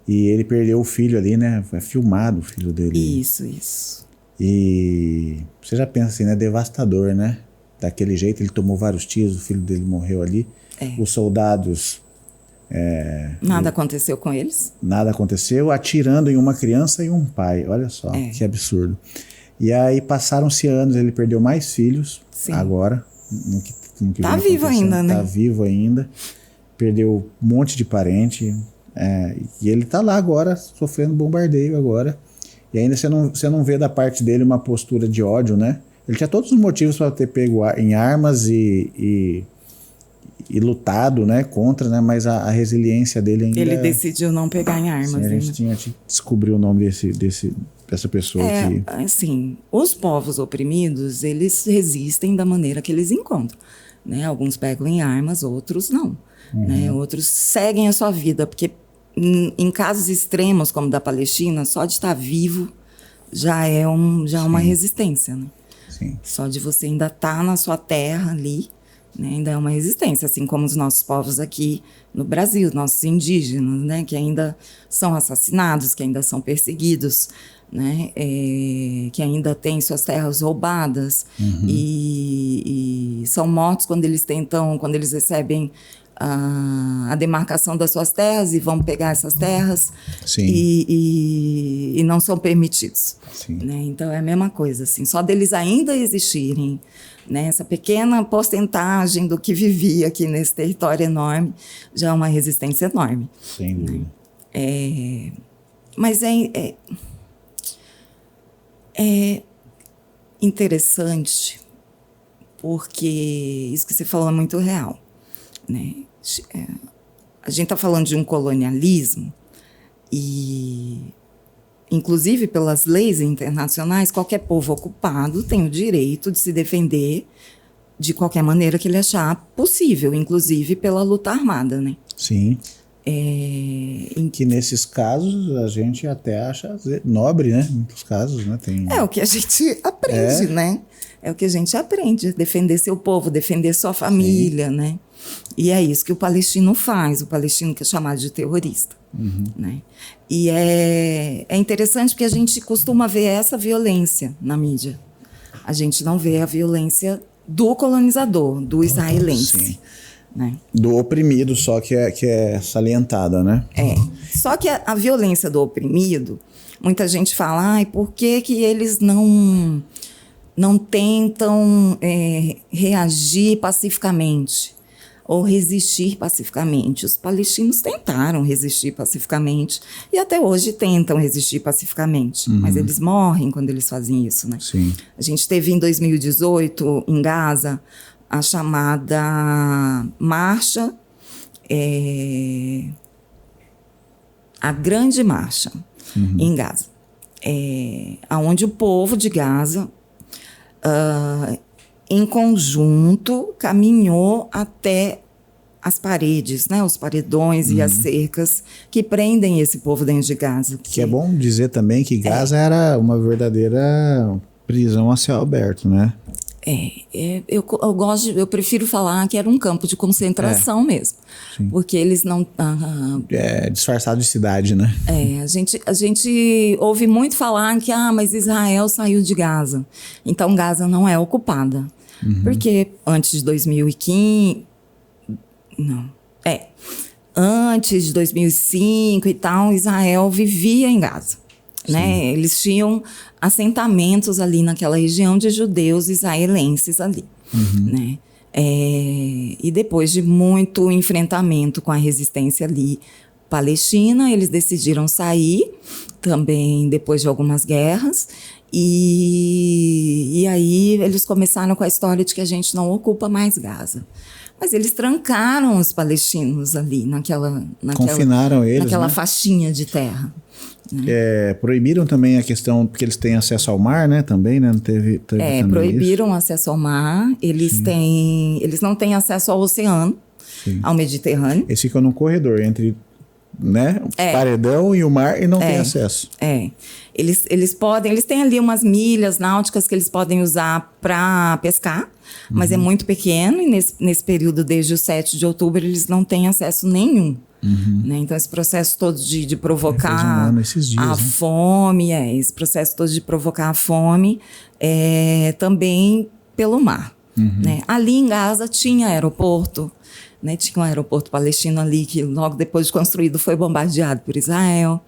e ele perdeu o filho ali, né? Foi filmado o filho dele. Isso. E você já pensa assim, né? Devastador, né? Daquele jeito, ele tomou vários tiros, o filho dele morreu ali. Os soldados... Nada aconteceu com eles. Nada aconteceu, atirando em uma criança e um pai. Olha só, que absurdo. E aí passaram-se anos, ele perdeu mais filhos. Sim. Agora. No que tá vivo ainda, né? Tá vivo ainda. Perdeu um monte de parente. E ele tá lá agora, sofrendo bombardeio agora. E ainda você não vê da parte dele uma postura de ódio, né? Ele tinha todos os motivos para ter pego em armas e lutado, né, contra, né, mas a resiliência dele ainda... Ele decidiu não pegar em armas. Sim, a gente tinha que descobrir o nome dessa pessoa aqui. Assim, os povos oprimidos, eles resistem da maneira que eles encontram, né? Alguns pegam em armas, outros não. Né? Outros seguem a sua vida, porque em casos extremos, como da Palestina, só de estar vivo já é uma resistência, né? Sim. Só de você ainda estar na sua terra ali, né, ainda é uma resistência, assim como os nossos povos aqui no Brasil, nossos indígenas, né, que ainda são assassinados, que ainda são perseguidos, né, que ainda têm suas terras roubadas e são mortos quando eles recebem a demarcação das suas terras e vão pegar essas terras. Sim. E não são permitidos. Sim. Né? Então é a mesma coisa, assim, só deles ainda existirem, né? Essa pequena porcentagem do que vivia aqui nesse território enorme já é uma resistência enorme. Sem dúvida. Né? Mas é interessante porque isso que você falou é muito real, né? A gente está falando de um colonialismo e, inclusive pelas leis internacionais, qualquer povo ocupado tem o direito de se defender de qualquer maneira que ele achar possível, inclusive pela luta armada, né? Sim. Que nesses casos a gente até acha nobre, né? Em muitos casos, né? É o que a gente aprende, né? É o que a gente aprende, defender seu povo, defender sua família, né? E é isso que o palestino faz, o palestino que é chamado de terrorista. Né? E é interessante porque a gente costuma ver essa violência na mídia. A gente não vê a violência do colonizador, do israelense. Né? Do oprimido só que é salientada, né? Só que a violência do oprimido, muita gente fala, por que eles não tentam reagir pacificamente ou resistir pacificamente? Os palestinos tentaram resistir pacificamente e até hoje tentam resistir pacificamente, mas eles morrem quando eles fazem isso, né? Sim. A gente teve em 2018, em Gaza, a chamada marcha, a grande marcha em Gaza, onde o povo de Gaza, em conjunto, caminhou até as paredes, né, os paredões e as cercas que prendem esse povo dentro de Gaza. Que é bom dizer também que Gaza era uma verdadeira prisão a céu aberto, né? Eu prefiro falar que era um campo de concentração mesmo. Sim. Porque eles não... disfarçado de cidade, né? A gente ouve muito falar que mas Israel saiu de Gaza. Então Gaza não é ocupada. Porque antes de 2015... Antes de 2005 e tal, Israel vivia em Gaza. Né? Eles tinham assentamentos ali naquela região de judeus israelenses ali. Né? E depois de muito enfrentamento com a resistência ali palestina, eles decidiram sair, também depois de algumas guerras, e aí eles começaram com a história de que a gente não ocupa mais Gaza. Mas eles trancaram os palestinos ali, confinaram eles, naquela né? Faixinha de terra. Proibiram também a questão, porque eles têm acesso ao mar, né? Também, né? Não teve proibiram o acesso ao mar. Eles não têm acesso ao oceano, ao Mediterrâneo. Eles ficam num corredor entre, né, o paredão e o mar e não tem acesso. Eles têm ali umas milhas náuticas que eles podem usar para pescar, mas é muito pequeno, e nesse período, desde o 7 de outubro, eles não têm acesso nenhum. Né? Então, esse processo todo de provocar a fome, esse processo todo de provocar a fome, também pelo mar. Né? Ali em Gaza tinha aeroporto, né? Tinha um aeroporto palestino ali que logo depois de construído foi bombardeado por Israel.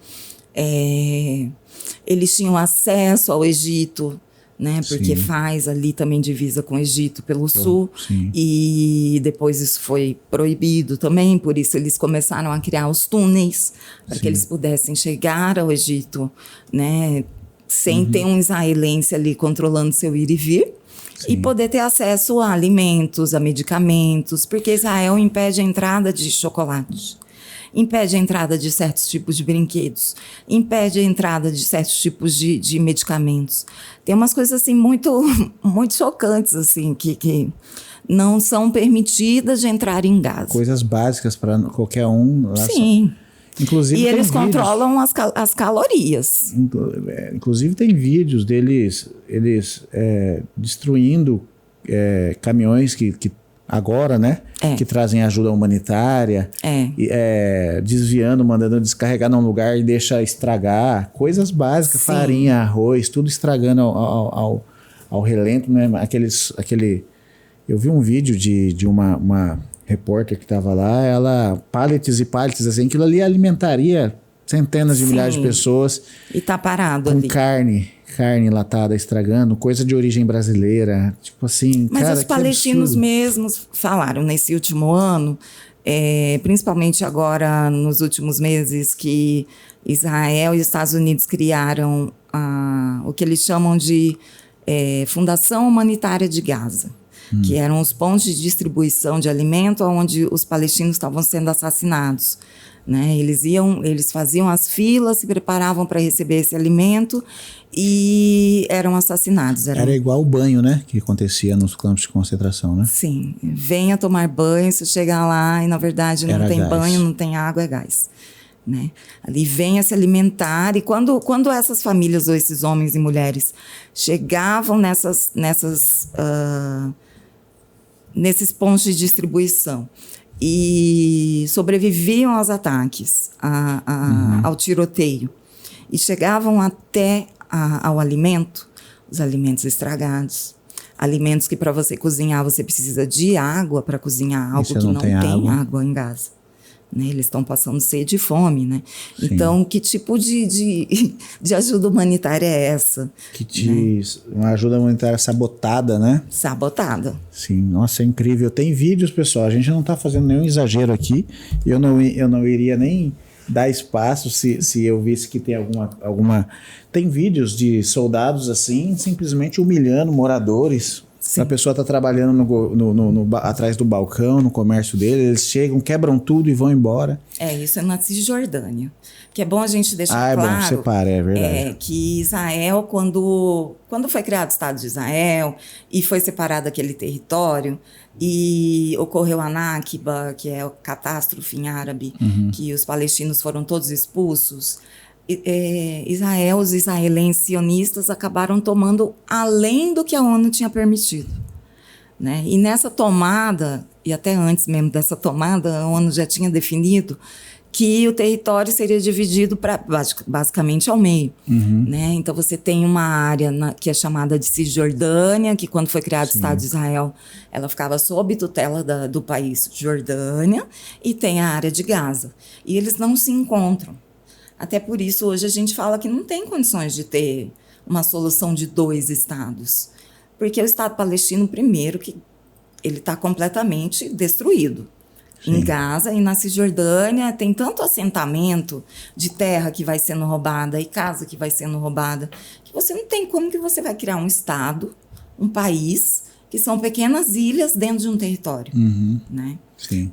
Eles tinham acesso ao Egito, né? Porque faz ali também divisa com o Egito pelo sul. E depois isso foi proibido também, por isso eles começaram a criar os túneis para que eles pudessem chegar ao Egito, né? Sem ter um israelense ali controlando seu ir e vir. E poder ter acesso a alimentos, a medicamentos, porque Israel impede a entrada de chocolate, impede a entrada de certos tipos de brinquedos, impede a entrada de certos tipos de medicamentos. Tem umas coisas assim muito, muito chocantes assim, que não são permitidas de entrar em Gaza. Coisas básicas para qualquer um. Sim. Inclusive, e eles controlam as calorias. Inclusive tem vídeos deles destruindo caminhões que agora, né? Que trazem ajuda humanitária, desviando, mandando descarregar num lugar e deixa estragar. Coisas básicas, farinha, arroz, tudo estragando ao relento, né? Eu vi um vídeo de uma repórter que estava lá, ela, pallets e pallets, assim, aquilo ali alimentaria centenas de milhares de pessoas. E tá parado com ali. carne enlatada, estragando, coisa de origem brasileira, tipo assim, mas cara, os palestinos mesmos falaram nesse último ano, principalmente agora nos últimos meses, que Israel e os Estados Unidos criaram o que eles chamam de Fundação Humanitária de Gaza. que eram os pontos de distribuição de alimento onde os palestinos estavam sendo assassinados. Né? Eles faziam as filas, se preparavam para receber esse alimento e eram assassinados. Era igual o banho, né? Que acontecia nos campos de concentração, né? Sim, venha tomar banho, se chegar lá e na verdade não tem banho, não tem água, é gás. Né? Ali venha se alimentar, e quando essas famílias ou esses homens e mulheres chegavam nesses pontos de distribuição e sobreviviam aos ataques, ao tiroteio, e chegavam até ao alimento, os alimentos estragados, alimentos que para você cozinhar você precisa de água para cozinhar, algo que não tem água em Gaza. Né? Eles estão passando sede e fome, né? Sim. Então, que tipo de ajuda humanitária é essa? Uma ajuda humanitária sabotada, né? Sabotada. Sim, nossa, é incrível. Tem vídeos, pessoal, a gente não está fazendo nenhum exagero aqui, eu não iria nem dar espaço se eu visse que tem alguma... Tem vídeos de soldados assim, simplesmente humilhando moradores. Sim. A pessoa está trabalhando atrás do balcão, no comércio dele, eles chegam, quebram tudo e vão embora. Isso é na Cisjordânia. Que é bom a gente deixar claro. É bom, separa, é verdade. Que Israel, quando foi criado o Estado de Israel e foi separado aquele território e ocorreu a Nakba, que é a catástrofe em árabe, que os palestinos foram todos expulsos, os israelenses sionistas acabaram tomando além do que a ONU tinha permitido. Né? E nessa tomada, e até antes mesmo dessa tomada, a ONU já tinha definido que o território seria dividido basicamente ao meio. Né? Então você tem uma área que é chamada de Cisjordânia, que quando foi criado o Estado de Israel, ela ficava sob tutela do país Jordânia, e tem a área de Gaza. E eles não se encontram. Até por isso, hoje a gente fala que não tem condições de ter uma solução de 2 estados. Porque o Estado palestino, primeiro, que ele está completamente destruído. Sim. Em Gaza e na Cisjordânia tem tanto assentamento de terra que vai sendo roubada e casa que vai sendo roubada, que você não tem como que você vai criar um estado, um país, que são pequenas ilhas dentro de um território. Né? Sim.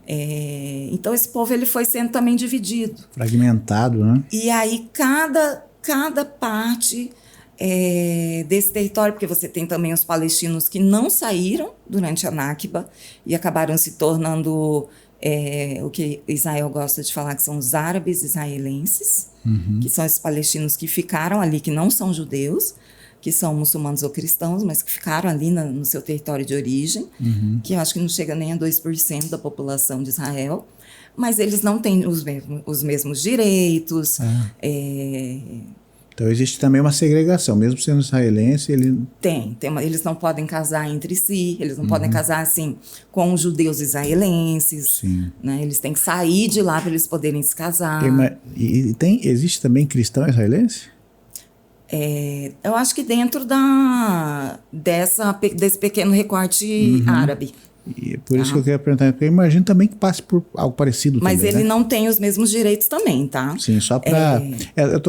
Então esse povo ele foi sendo também dividido. Fragmentado, né? E aí cada parte desse território, porque você tem também os palestinos que não saíram durante a Nakba e acabaram se tornando o que Israel gosta de falar que são os árabes israelenses, que são esses palestinos que ficaram ali, que não são judeus, que são muçulmanos ou cristãos, mas que ficaram ali no seu território de origem, que eu acho que não chega nem a 2% da população de Israel, mas eles não têm os mesmos direitos. Então existe também uma segregação, mesmo sendo israelense, eles não podem casar entre si, eles não podem casar assim com os judeus israelenses, né? Eles têm que sair de lá para eles poderem se casar. Existe também cristão israelense? Eu acho que dentro desse pequeno recorte árabe. E por isso que eu queria perguntar, porque eu imagino também que passe por algo parecido mas também, ele né? não tem os mesmos direitos também, tá? Sim, só para...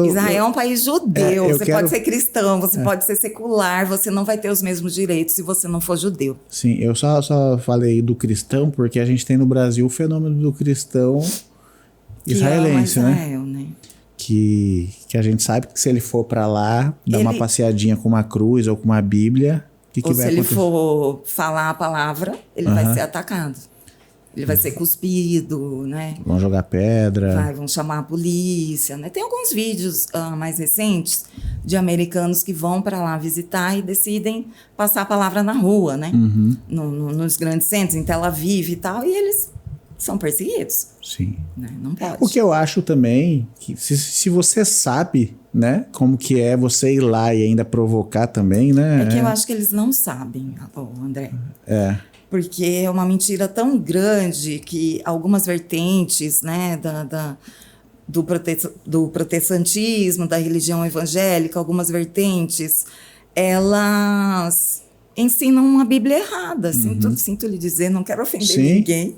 Israel é um país judeu, você pode ser cristão, você pode ser secular, você não vai ter os mesmos direitos se você não for judeu. Sim, eu só falei do cristão porque a gente tem no Brasil o fenômeno do cristão israelense, né? Que a gente sabe que se ele for para lá, dar uma passeadinha com uma cruz ou com uma Bíblia... Ou se ele for falar a palavra, ele vai ser atacado. Ele vai ser cuspido, né? Vão jogar pedra. Vão chamar a polícia, né? Tem alguns vídeos mais recentes de americanos que vão para lá visitar e decidem passar a palavra na rua, né? Nos grandes centros, em Tel Aviv e tal, e eles são perseguidos. Sim. Né? Não pode. O que eu acho também, que se você sabe, né, como que é você ir lá e ainda provocar também, né? É que eu acho que eles não sabem, André. Porque é uma mentira tão grande que algumas vertentes, né, do protestantismo, da religião evangélica, algumas vertentes, elas ensinam uma Bíblia errada. Sinto lhe dizer, não quero ofender ninguém,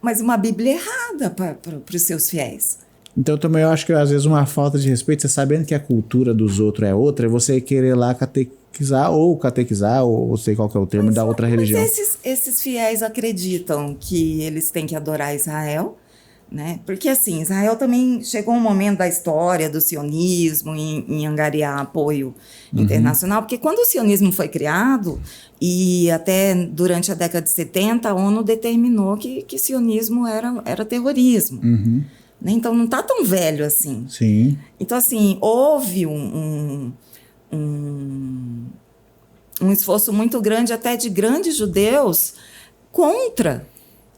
mas uma Bíblia errada para os seus fiéis. Então também eu acho que às vezes uma falta de respeito, você sabendo que a cultura dos outros é outra, é você querer lá catequizar, ou sei qual que é o termo, da outra religião. Mas esses fiéis acreditam que eles têm que adorar Israel, né? Porque assim, Israel também chegou um momento da história do sionismo em angariar apoio internacional, porque quando o sionismo foi criado, e até durante a década de 70, a ONU determinou que sionismo era terrorismo. Né? Então não está tão velho assim. Sim. Então assim, houve um esforço muito grande até de grandes judeus contra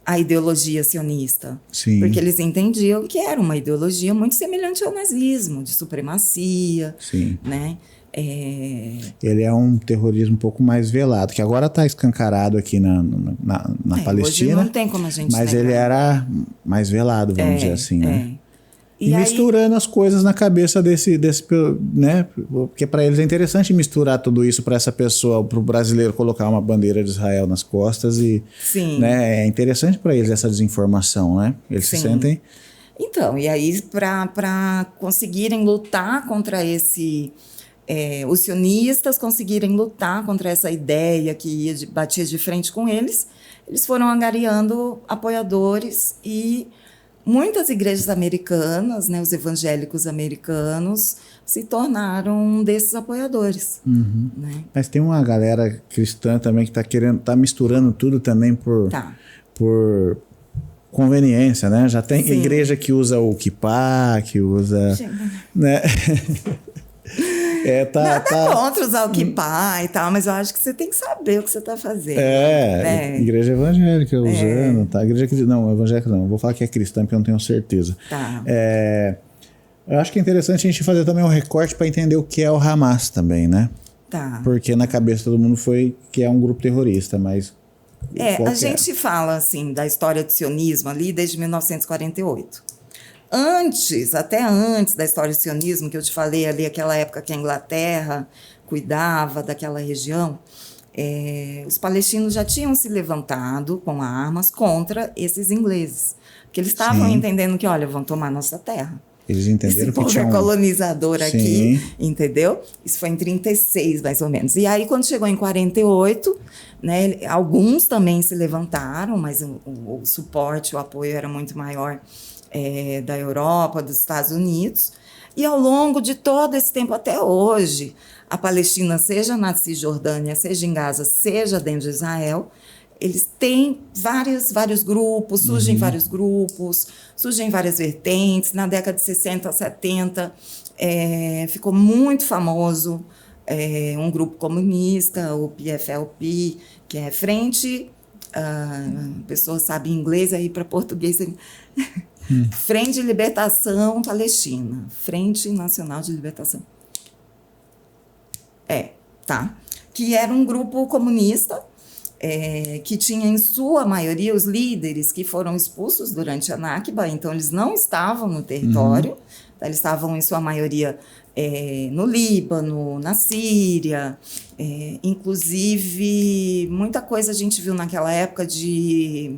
a ideologia sionista. Sim. Porque eles entendiam que era uma ideologia muito semelhante ao nazismo, de supremacia. Sim. Né? Ele é um terrorismo um pouco mais velado, que agora está escancarado aqui na Palestina. Hoje não tem como a gente mas negar. ele era mais velado, vamos dizer assim, né? E aí, misturando as coisas na cabeça desse né? Porque para eles é interessante misturar tudo isso para essa pessoa, para o brasileiro colocar uma bandeira de Israel nas costas e, sim. né? É interessante para eles essa desinformação, né? Eles Sim. se sentem. Então, e aí para conseguirem lutar contra os sionistas conseguirem lutar contra essa ideia que batia de frente com eles foram angariando apoiadores e muitas igrejas americanas, né, os evangélicos americanos, se tornaram um desses apoiadores. Né? Mas tem uma galera cristã também que tá misturando tudo também por conveniência, né? Já tem Sim. igreja que usa o kippah, que usa... Né? Nada contra usar o kippah e tal, mas eu acho que você tem que saber o que você está fazendo. Igreja evangélica usando, tá? Não, evangélica não, vou falar que é cristã porque eu não tenho certeza. Tá. Eu acho que é interessante a gente fazer também um recorte para entender o que é o Hamas também, né? Tá. Porque na cabeça de todo mundo foi que é um grupo terrorista, mas... A gente fala assim da história do sionismo ali desde 1948. Até antes da história do sionismo, que eu te falei ali, aquela época que a Inglaterra cuidava daquela região, os palestinos já tinham se levantado com armas contra esses ingleses. Porque eles estavam entendendo que, olha, vão tomar nossa terra. Eles entenderam que tinha é colonizador aqui, entendeu? Isso foi em 36, mais ou menos. E aí, quando chegou em 48, né, alguns também se levantaram, mas o suporte, o apoio era muito maior da Europa, dos Estados Unidos. E ao longo de todo esse tempo, até hoje, a Palestina, seja na Cisjordânia, seja em Gaza, seja dentro de Israel, eles têm vários grupos, surgem vários grupos, surgem várias vertentes. Na década de 60, 70, ficou muito famoso um grupo comunista, o PFLP, que é Frente... a pessoa sabe inglês, aí para português... Frente de Libertação Palestina. Frente Nacional de Libertação. Tá. Que era um grupo comunista... que tinha em sua maioria os líderes que foram expulsos durante a Nakba, então eles não estavam no território, tá? Eles estavam em sua maioria no Líbano, na Síria, inclusive muita coisa a gente viu naquela época de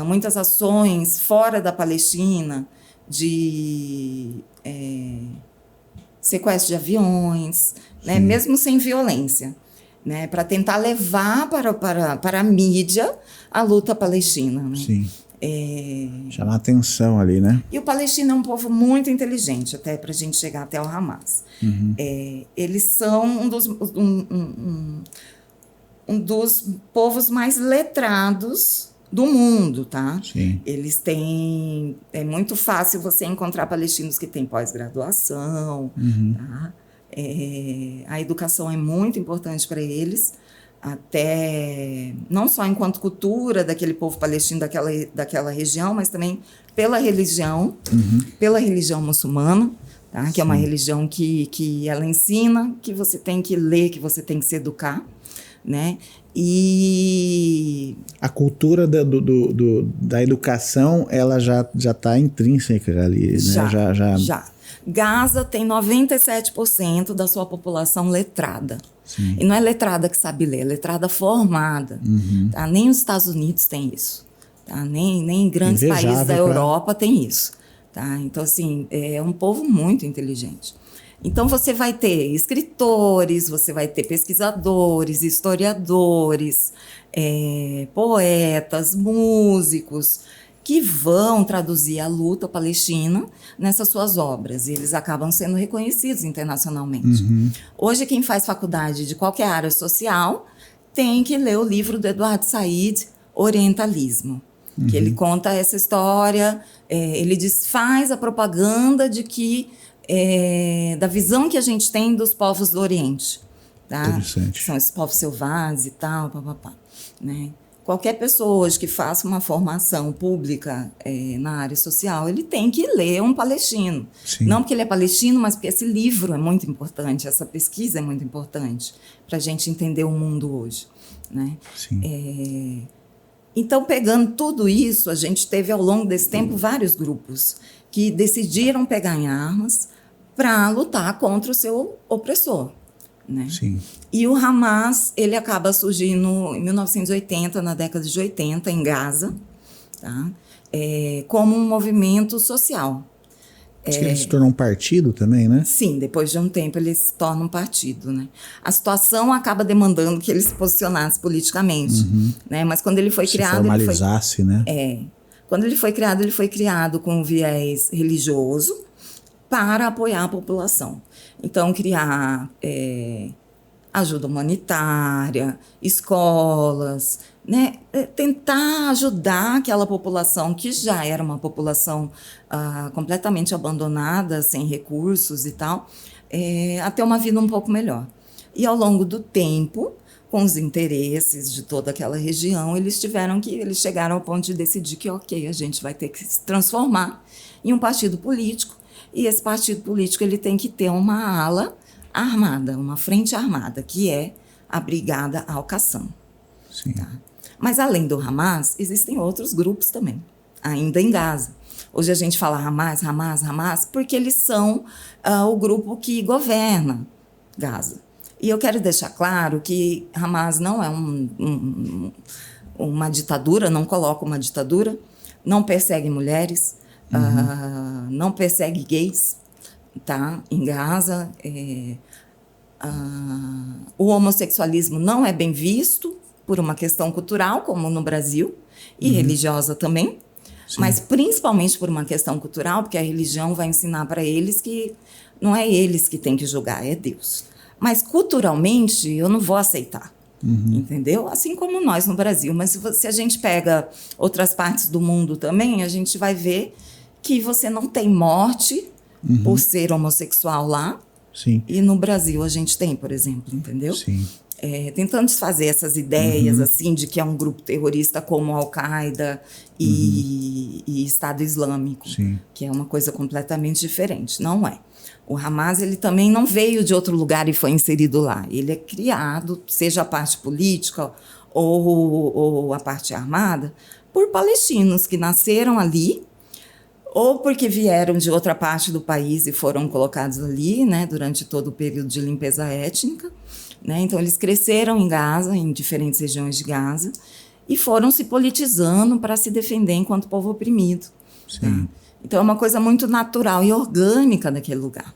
muitas ações fora da Palestina, de sequestro de aviões, né? Mesmo sem violência. Né, para tentar levar para a mídia a luta palestina. Né? Sim. Chamar atenção ali, né? E o palestino é um povo muito inteligente, até para a gente chegar até o Hamas. Eles são um dos povos mais letrados do mundo, tá? Sim. Eles têm... É muito fácil você encontrar palestinos que têm pós-graduação, tá? A educação é muito importante para eles, até não só enquanto cultura daquele povo palestino daquela região, mas também pela religião muçulmana, tá? Que é uma religião que ela ensina que você tem que ler, que você tem que se educar, né? E a cultura da educação, ela já está intrínseca ali, né? Já. Gaza tem 97% da sua população letrada. Sim. E não é letrada que sabe ler, é letrada formada. Tá? Nem os Estados Unidos tem isso. Tá? Nem em grandes países da Europa tem isso. Tá? Então, assim, é um povo muito inteligente. Então, você vai ter escritores, você vai ter pesquisadores, historiadores, poetas, músicos, que vão traduzir a luta palestina nessas suas obras. E eles acabam sendo reconhecidos internacionalmente. Hoje, quem faz faculdade de qualquer área social tem que ler o livro do Eduardo Said, Orientalismo, que ele conta essa história, ele desfaz a propaganda de que da visão que a gente tem dos povos do Oriente, tá? Interessante. São esses povos selvagens e tal, papapá, né? Qualquer pessoa hoje que faça uma formação pública na área social, ele tem que ler um palestino. Sim. Não porque ele é palestino, mas porque esse livro é muito importante, essa pesquisa é muito importante para a gente entender o mundo hoje, né? Sim. Então, pegando tudo isso, a gente teve ao longo desse tempo vários grupos que decidiram pegar em armas para lutar contra o seu opressor, né? Sim. E o Hamas, ele acaba surgindo em 1980, na década de 80, em Gaza, tá? Como um movimento social. Acho que ele se tornou um partido também, né? Sim, depois de um tempo ele se torna um partido, né? A situação acaba demandando que ele se posicionasse politicamente, né? Mas quando ele foi criado... Se formalizasse, né? Quando ele foi criado com um viés religioso para apoiar a população. Então, criar ajuda humanitária, escolas, né? Tentar ajudar aquela população que já era uma população completamente abandonada, sem recursos e tal, a ter uma vida um pouco melhor. E ao longo do tempo, com os interesses de toda aquela região, eles chegaram ao ponto de decidir que, ok, a gente vai ter que se transformar em um partido político, e esse partido político ele tem que ter uma ala armada, uma frente armada, que é a Brigada Al-Qassam. Sim. Tá? Mas, além do Hamas, existem outros grupos também, ainda em Gaza. Hoje a gente fala Hamas, porque eles são o grupo que governa Gaza. E eu quero deixar claro que Hamas não é uma ditadura, não coloca uma ditadura, não persegue mulheres, não persegue gays, tá? Em Gaza. O homossexualismo não é bem visto por uma questão cultural, como no Brasil, e religiosa também. Sim. Mas principalmente por uma questão cultural, porque a religião vai ensinar para eles que não é eles que têm que julgar, é Deus. Mas culturalmente eu não vou aceitar, entendeu? Assim como nós no Brasil. Mas se a gente pega outras partes do mundo também, a gente vai ver que você não tem morte por ser homossexual lá. Sim. E no Brasil a gente tem, por exemplo, entendeu? Sim. Tentando desfazer essas ideias assim de que é um grupo terrorista como Al-Qaeda e Estado Islâmico, Sim. que é uma coisa completamente diferente. Não é. O Hamas ele também não veio de outro lugar e foi inserido lá. Ele é criado, seja a parte política ou a parte armada, por palestinos que nasceram ali, ou porque vieram de outra parte do país e foram colocados ali, né, durante todo o período de limpeza étnica. Né? Então, eles cresceram em Gaza, em diferentes regiões de Gaza, e foram se politizando para se defender enquanto povo oprimido. Tá? Então, é uma coisa muito natural e orgânica daquele lugar.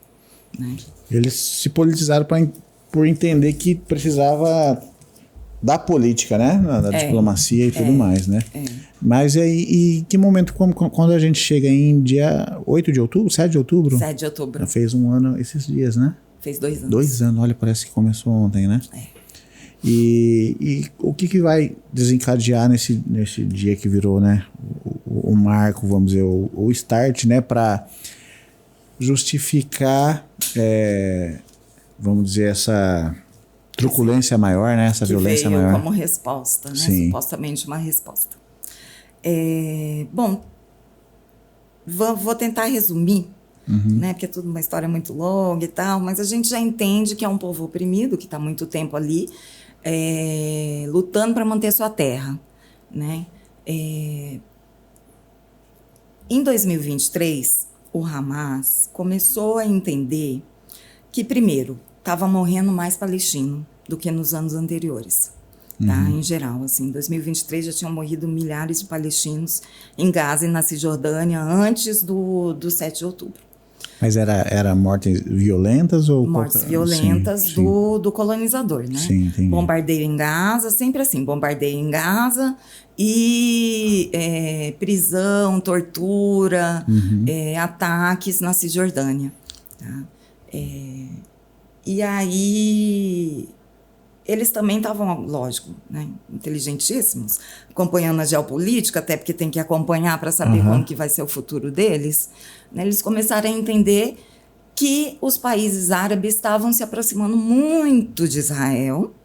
Né? Eles se politizaram por entender que precisava da política, né? Da diplomacia e tudo mais, né? Mas e que momento, quando a gente chega em dia 8 de outubro, 7 de outubro? 7 de outubro. Já fez um ano esses dias, né? Fez 2 anos. 2 anos, olha, parece que começou ontem, né? E o que vai desencadear nesse dia que virou, né? O marco, vamos dizer, o start, né? Para justificar, vamos dizer, essa truculência maior, né? Essa violência maior. Como resposta, né? Sim. Supostamente uma resposta. Bom, vou tentar resumir, né? Porque é tudo uma história muito longa e tal, mas a gente já entende que é um povo oprimido, que está há muito tempo ali, lutando para manter sua terra, né? Em 2023, o Hamas começou a entender que, primeiro, estava morrendo mais palestino do que nos anos anteriores, tá? Em geral, assim, em 2023 já tinham morrido milhares de palestinos em Gaza e na Cisjordânia antes do 7 de outubro. Mas era mortes violentas ou... Mortes violentas sim. do colonizador, né? Sim, entendi. Bombardeio em Gaza, sempre assim, bombardeio em Gaza e prisão, tortura, ataques na Cisjordânia. Tá? E aí... Eles também estavam, lógico, né, inteligentíssimos, acompanhando a geopolítica, até porque tem que acompanhar para saber como que vai ser o futuro deles. Né, eles começaram a entender que os países árabes estavam se aproximando muito de Israel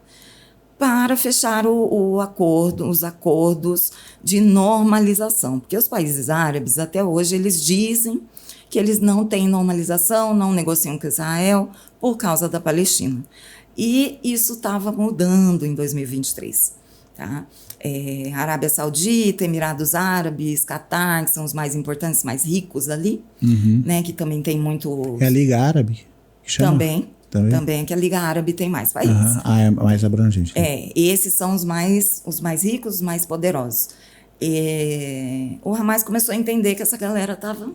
para fechar os acordos de normalização. Porque os países árabes, até hoje, eles dizem que eles não têm normalização, não negociam com Israel por causa da Palestina. E isso estava mudando em 2023. Tá? Arábia Saudita, Emirados Árabes, Catar, que são os mais importantes, mais ricos ali, né, que também tem muito... É a Liga Árabe que chama? Também, que a Liga Árabe tem mais países. É mais abrangente. Esses são os mais ricos, os mais poderosos. O Hamas começou a entender que essa galera estava...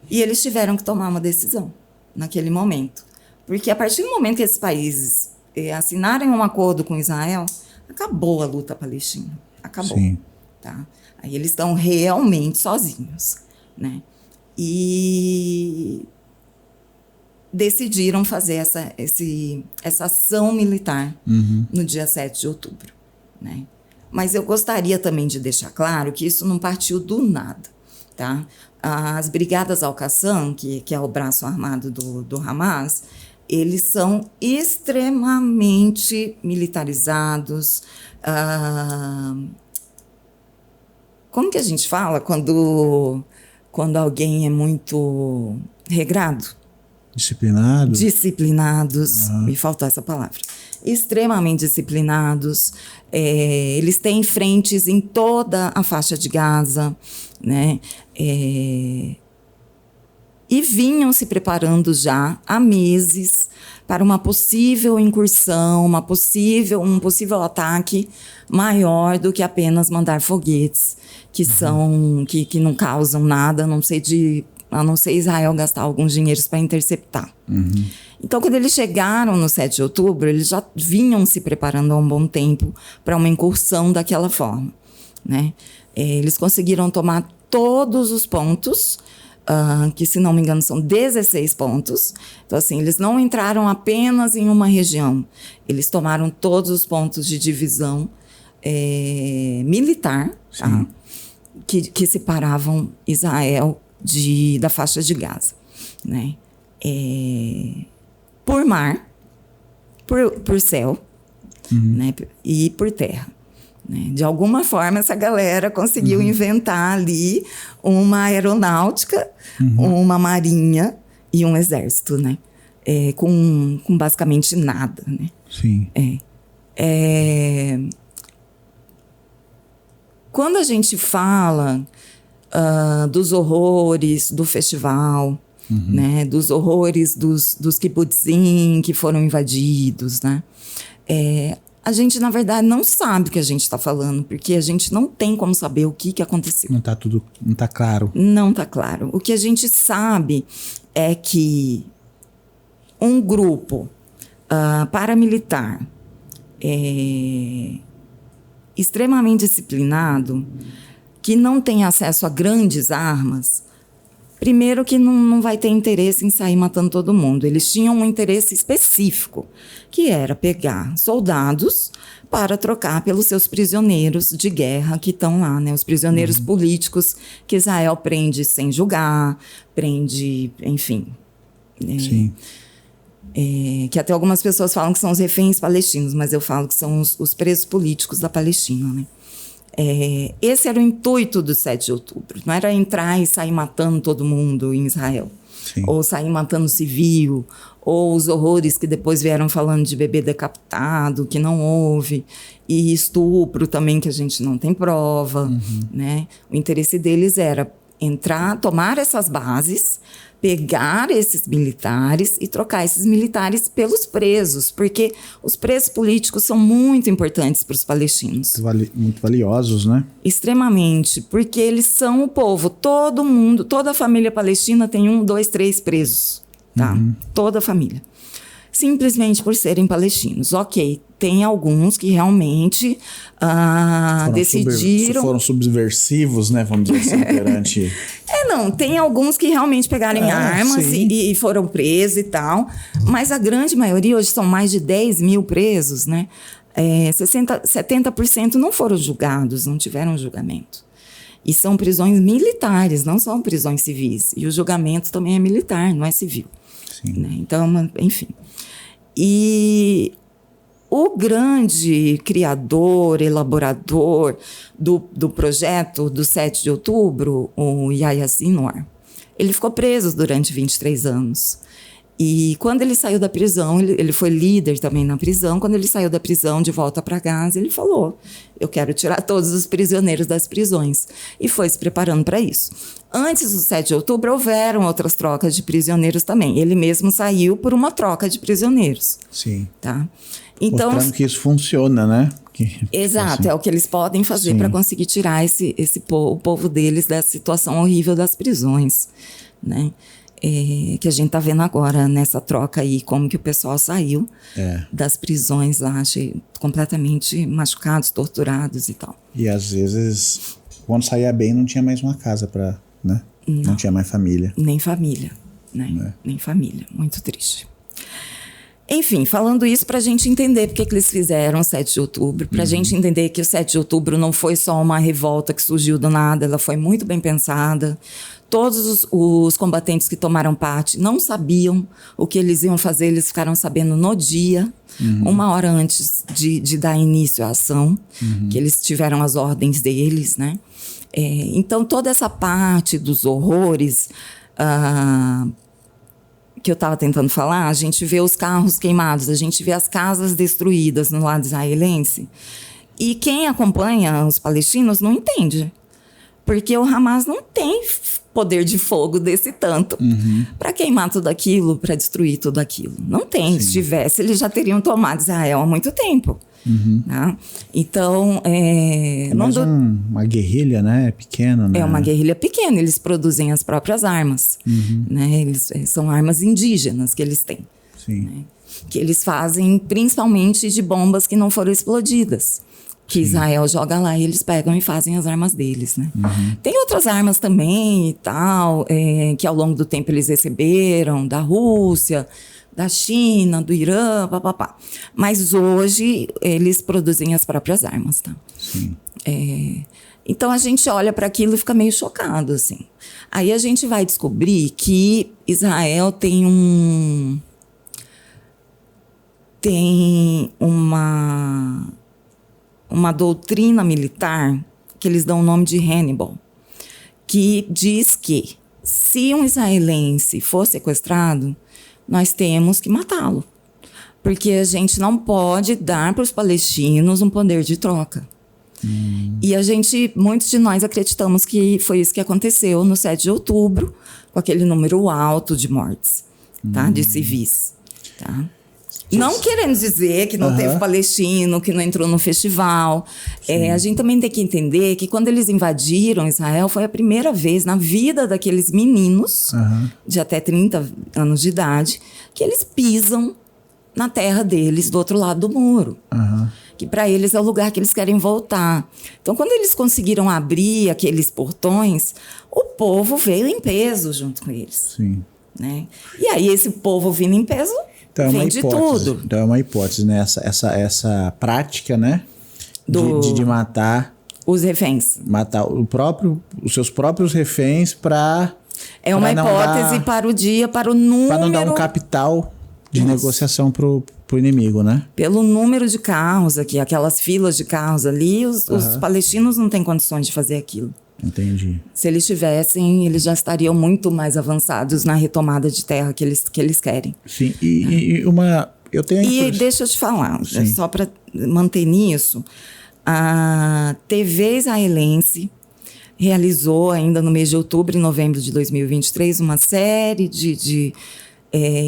E eles tiveram que tomar uma decisão naquele momento. Porque a partir do momento que esses países assinarem um acordo com Israel, acabou a luta palestina. Acabou. Sim. Tá? Aí eles estão realmente sozinhos. Né? E decidiram fazer essa ação militar no dia 7 de outubro. Né? Mas eu gostaria também de deixar claro que isso não partiu do nada. Tá? As Brigadas Al-Qassam, que é o braço armado do Hamas, eles são extremamente militarizados. Como que a gente fala quando alguém é muito regrado? Disciplinados. Me faltou essa palavra. Extremamente disciplinados. Eles têm frentes em toda a faixa de Gaza, né? E vinham se preparando já há meses para uma possível incursão, um possível ataque maior do que apenas mandar foguetes, que não causam nada, a não ser Israel gastar alguns dinheiros para interceptar. Então, quando eles chegaram no 7 de outubro, eles já vinham se preparando há um bom tempo para uma incursão daquela forma. Né? Eles conseguiram tomar todos os pontos, que, se não me engano, são 16 pontos. Então, assim, eles não entraram apenas em uma região. Eles tomaram todos os pontos de divisão militar, tá? que separavam Israel da faixa de Gaza. Né? Por mar, por céu, né? E por terra. De alguma forma, essa galera conseguiu inventar ali uma aeronáutica, uma marinha e um exército, né? Com basicamente nada. Né? Sim. Quando a gente fala dos horrores do festival, né? Dos horrores dos kibbutzim que foram invadidos, né? A gente, na verdade, não sabe o que a gente está falando, porque a gente não tem como saber o que aconteceu. Não está claro. Não está claro. O que a gente sabe é que um grupo paramilitar extremamente disciplinado, que não tem acesso a grandes armas, primeiro que não vai ter interesse em sair matando todo mundo. Eles tinham um interesse específico, que era pegar soldados para trocar pelos seus prisioneiros de guerra que estão lá, né? Os prisioneiros políticos que Israel prende sem julgar, enfim. Sim. Que até algumas pessoas falam que são os reféns palestinos, mas eu falo que são os presos políticos da Palestina, né? Esse era o intuito do 7 de outubro. Não era entrar e sair matando todo mundo em Israel. Sim. Ou sair matando civil, ou os horrores que depois vieram falando de bebê decapitado, que não houve, e estupro também, que a gente não tem prova. Né? O interesse deles era entrar, tomar essas bases, pegar esses militares e trocar esses militares pelos presos, porque os presos políticos são muito importantes para os palestinos. Muito valiosos, né? Extremamente, porque eles são o povo. Todo mundo, toda a família palestina tem 1, 2, 3 presos, tá? Toda a família. Simplesmente por serem palestinos. Ok, tem alguns que realmente decidiram... Foram subversivos, né? Vamos dizer assim, perante... Não, tem alguns que realmente pegaram armas e foram presos e tal, mas a grande maioria, hoje são mais de 10 mil presos, né? 70% não foram julgados, não tiveram julgamento. E são prisões militares, não são prisões civis. E o julgamento também é militar, não é civil. Né? Então, enfim... E o grande criador, elaborador do projeto do 7 de outubro, o Yahya Sinwar, ele ficou preso durante 23 anos. E quando ele saiu da prisão, ele foi líder também na prisão, quando ele saiu da prisão de volta para Gaza, ele falou, eu quero tirar todos os prisioneiros das prisões. E foi se preparando para isso. Antes do 7 de outubro, houveram outras trocas de prisioneiros também. Ele mesmo saiu por uma troca de prisioneiros. Sim. Tá? Então, mostrando que isso funciona, né? Exato, é o que eles podem fazer para conseguir tirar o povo deles dessa situação horrível das prisões, né? Que a gente está vendo agora nessa troca aí, como que o pessoal saiu das prisões lá, completamente machucados, torturados e tal. E às vezes, quando saía bem, não tinha mais uma casa para, né? Não tinha mais família. Nem família, né? Nem família, muito triste. Enfim, falando isso para a gente entender porque que eles fizeram o 7 de outubro, para a gente entender que o 7 de outubro não foi só uma revolta que surgiu do nada, ela foi muito bem pensada. Todos os combatentes que tomaram parte não sabiam o que eles iam fazer, eles ficaram sabendo no dia, 1 hora antes de dar início à ação, que eles tiveram as ordens deles, né? Então, toda essa parte dos horrores que eu estava tentando falar, a gente vê os carros queimados, a gente vê as casas destruídas no lado israelense, e quem acompanha os palestinos não entende, porque o Hamas não tem poder de fogo desse tanto para queimar tudo aquilo, para destruir tudo aquilo. Não tem. Se tivesse, eles já teriam tomado Israel há muito tempo. Tá? Então, mais uma guerrilha, né? Pequena, né? É uma guerrilha pequena. Eles produzem as próprias armas. Né? São armas indígenas que eles têm. Né? Que eles fazem principalmente de bombas que não foram explodidas. Que Israel joga lá e eles pegam e fazem as armas deles, né? Tem outras armas também e tal, que ao longo do tempo eles receberam da Rússia, da China, do Irã, papapá. Mas hoje eles produzem as próprias armas, tá? Então a gente olha para aquilo e fica meio chocado, assim. Aí a gente vai descobrir que Israel tem uma doutrina militar que eles dão o nome de Hannibal, que diz que se um israelense for sequestrado, nós temos que matá-lo, porque a gente não pode dar para os palestinos um poder de troca. E muitos de nós acreditamos que foi isso que aconteceu no 7 de outubro, com aquele número alto de mortes, tá? De civis, tá? Não querendo dizer que não teve palestino, que não entrou no festival. A gente também tem que entender que quando eles invadiram Israel, foi a primeira vez na vida daqueles meninos de até 30 anos de idade que eles pisam na terra deles, do outro lado do muro. Que para eles é o lugar que eles querem voltar. Então, quando eles conseguiram abrir aqueles portões, o povo veio em peso junto com eles. Né? E aí, esse povo vindo em peso... Então, vem de tudo. Então é uma hipótese, né? Essa prática, né? De matar... Os reféns. Matar os seus próprios reféns para... É uma hipótese para o dia, para o número... Para não dar um capital de negociação pro inimigo, né? Pelo número de carros aqui, aquelas filas de carros ali, os palestinos não têm condições de fazer aquilo. Entendi. Se eles tivessem, eles já estariam muito mais avançados na retomada de terra que eles querem. Sim, eu tenho E deixa eu te falar, só para manter nisso, a TV israelense realizou ainda no mês de outubro e novembro de 2023 uma série de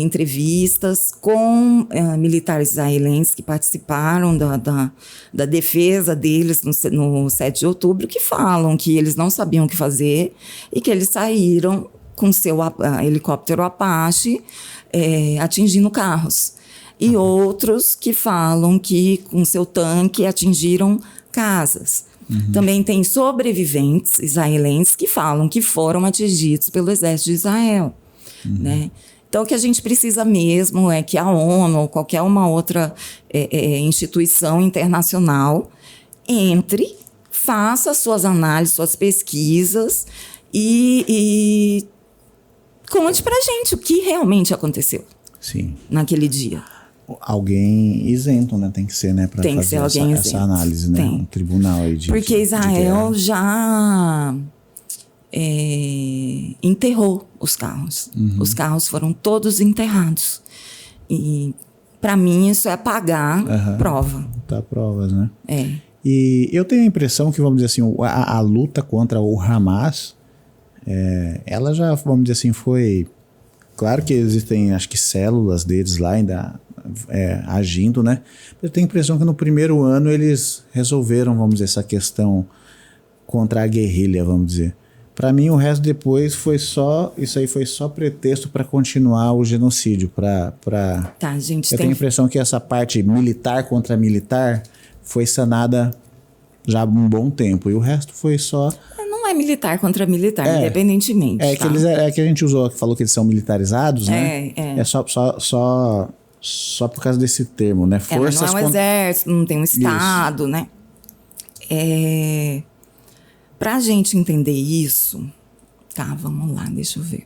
entrevistas com militares israelenses que participaram da defesa deles no 7 de outubro, que falam que eles não sabiam o que fazer e que eles saíram com seu helicóptero Apache atingindo carros. E outros que falam que com seu tanque atingiram casas. Também tem sobreviventes israelenses que falam que foram atingidos pelo exército de Israel. Né? Então, o que a gente precisa mesmo é que a ONU ou qualquer uma outra instituição internacional entre, faça suas análises, suas pesquisas e conte pra gente o que realmente aconteceu. Sim. Naquele dia. Alguém isento, né? Tem que ser, né? Para fazer essa análise, né? Um tribunal aí de Porque Israel já enterrou os carros. Os carros foram todos enterrados. E para mim isso é apagar prova. Tá, provas, né? E eu tenho a impressão que, vamos dizer assim, a luta contra o Hamas, ela já, vamos dizer assim, foi... Claro que existem, acho que células deles lá ainda agindo, né? Eu tenho a impressão que no primeiro ano eles resolveram, vamos dizer, essa questão contra a guerrilha, vamos dizer. Para mim, o resto depois foi só... Isso aí foi só pretexto para continuar o genocídio. Tá, gente, eu tenho a impressão que essa parte militar contra militar foi sanada já há um bom tempo. E o resto foi só... Não é militar contra militar, independentemente. Que a gente falou que eles são militarizados, né? É só por causa desse termo, né? Forças mas não é um exército, não tem um estado, né? Pra gente entender isso... Tá, vamos lá, deixa eu ver.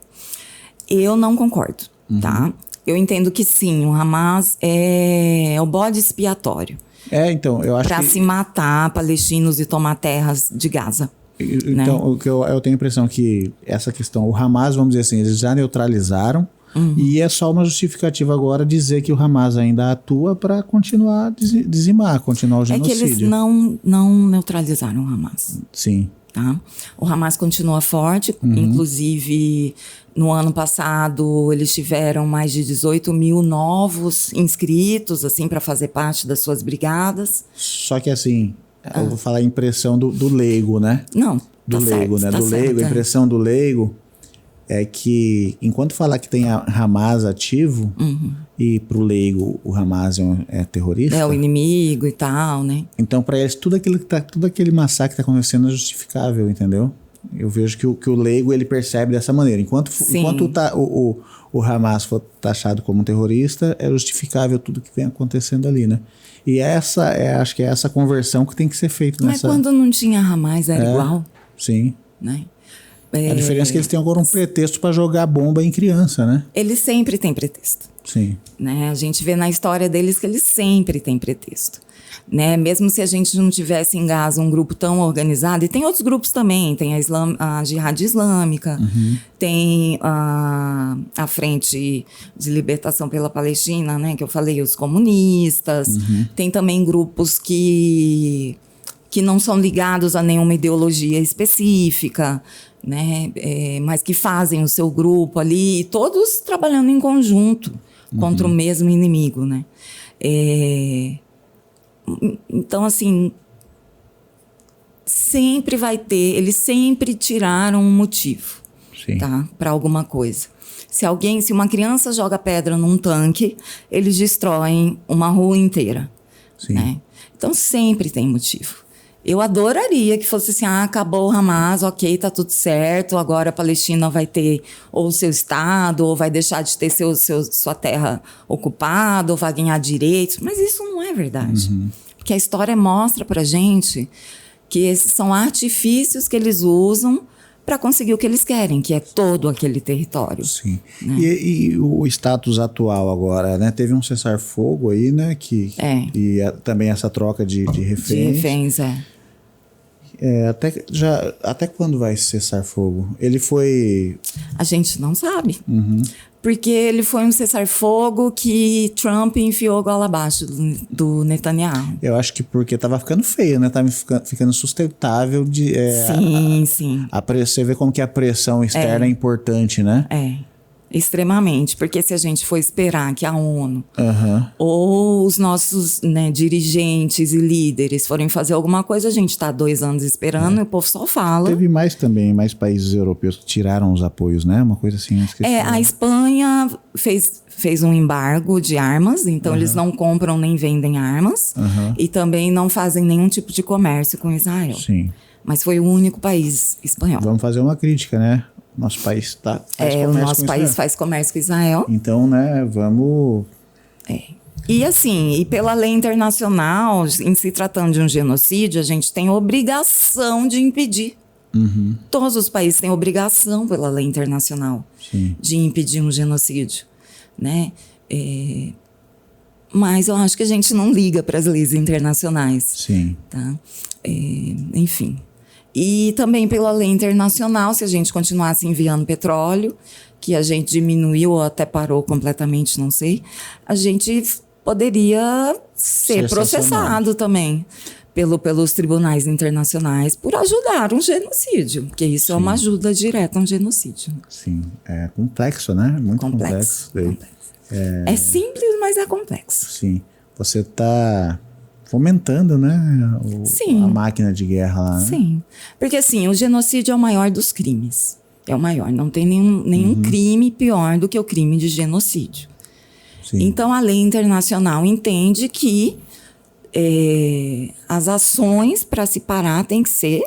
Eu não concordo, tá? Eu entendo que sim, o Hamas é o bode expiatório. Então, eu acho pra se matar palestinos e tomar terras de Gaza. Então, o que eu tenho a impressão que essa questão, o Hamas, vamos dizer assim, eles já neutralizaram e é só uma justificativa agora dizer que o Hamas ainda atua para continuar dizimar, continuar o genocídio. É que eles não neutralizaram o Hamas. Sim. Tá? O Hamas continua forte, inclusive no ano passado eles tiveram mais de 18 mil novos inscritos assim, para fazer parte das suas brigadas. Só que assim, eu vou falar a impressão do leigo, né? Não, do leigo, né? Tá do leigo, a impressão do leigo é que enquanto falar que tem a Hamas ativo e pro leigo o Hamas é terrorista, é o inimigo e tal, né? Então para eles todo aquele massacre que tá acontecendo é justificável, entendeu? Eu vejo que o leigo ele percebe dessa maneira. Enquanto o Hamas for taxado como terrorista, é justificável tudo que vem acontecendo ali, né? E acho que é essa conversão que tem que ser feita. Mas quando não tinha Hamas era igual? Sim. Né? A diferença é que eles têm agora um pretexto para jogar bomba em criança, né? Eles sempre têm pretexto. Sim. Né? A gente vê na história deles que eles sempre têm pretexto. Né? Mesmo se a gente não tivesse em Gaza um grupo tão organizado, e tem outros grupos também, tem a Jihad Islâmica, tem a Frente de Libertação pela Palestina, né? Que eu falei, os comunistas, tem também grupos que não são ligados a nenhuma ideologia específica, né? Mas que fazem o seu grupo ali, todos trabalhando em conjunto contra o mesmo inimigo, né? Então, assim, sempre vai ter, eles sempre tiraram um motivo, tá? Para alguma coisa. Se uma criança joga pedra num tanque, eles destroem uma rua inteira, né? Então, sempre tem motivo. Eu adoraria que fosse assim, acabou o Hamas, ok, tá tudo certo, agora a Palestina vai ter ou seu estado, ou vai deixar de ter sua terra ocupada, ou vai ganhar direitos, mas isso não é verdade. Porque a história mostra pra gente que esses são artifícios que eles usam para conseguir o que eles querem, que é todo aquele território. Sim. Né? E o status atual agora, né? Teve um cessar-fogo aí, né? E também essa troca de reféns. De reféns, Até quando vai cessar fogo? Ele foi... A gente não sabe. Porque ele foi um cessar-fogo que Trump enfiou goela abaixo do Netanyahu. Eu acho que porque tava ficando feio, né? Tava ficando sustentável de... Sim. Você vê como que a pressão externa é importante, né? Extremamente, porque se a gente for esperar que a ONU ou os nossos, né, dirigentes e líderes forem fazer alguma coisa, a gente está 2 anos esperando e o povo só fala. Teve mais países europeus que tiraram os apoios, né? Uma coisa assim. A Espanha fez um embargo de armas, então eles não compram nem vendem armas e também não fazem nenhum tipo de comércio com Israel. Sim. Mas foi o único país espanhol. Vamos fazer uma crítica, né? Nosso país o nosso país faz comércio com Israel. Então, né, vamos... E assim, e pela lei internacional, em se tratando de um genocídio, a gente tem obrigação de impedir. Todos os países têm obrigação pela lei internacional de impedir um genocídio, né? Mas eu acho que a gente não liga para as leis internacionais. Sim. Tá? Enfim. E também pela lei internacional, se a gente continuasse enviando petróleo, que a gente diminuiu ou até parou completamente, não sei, a gente poderia ser processado também pelos tribunais internacionais por ajudar um genocídio, porque isso é uma ajuda direta a um genocídio. Sim, é complexo, né? Muito complexo. É simples, mas é complexo. Sim, você está fomentando, né, a máquina de guerra lá, né? Sim, porque assim, o genocídio é o maior dos crimes. É o maior, não tem nenhum crime pior do que o crime de genocídio. Sim. Então, a lei internacional entende que as ações para se parar têm que ser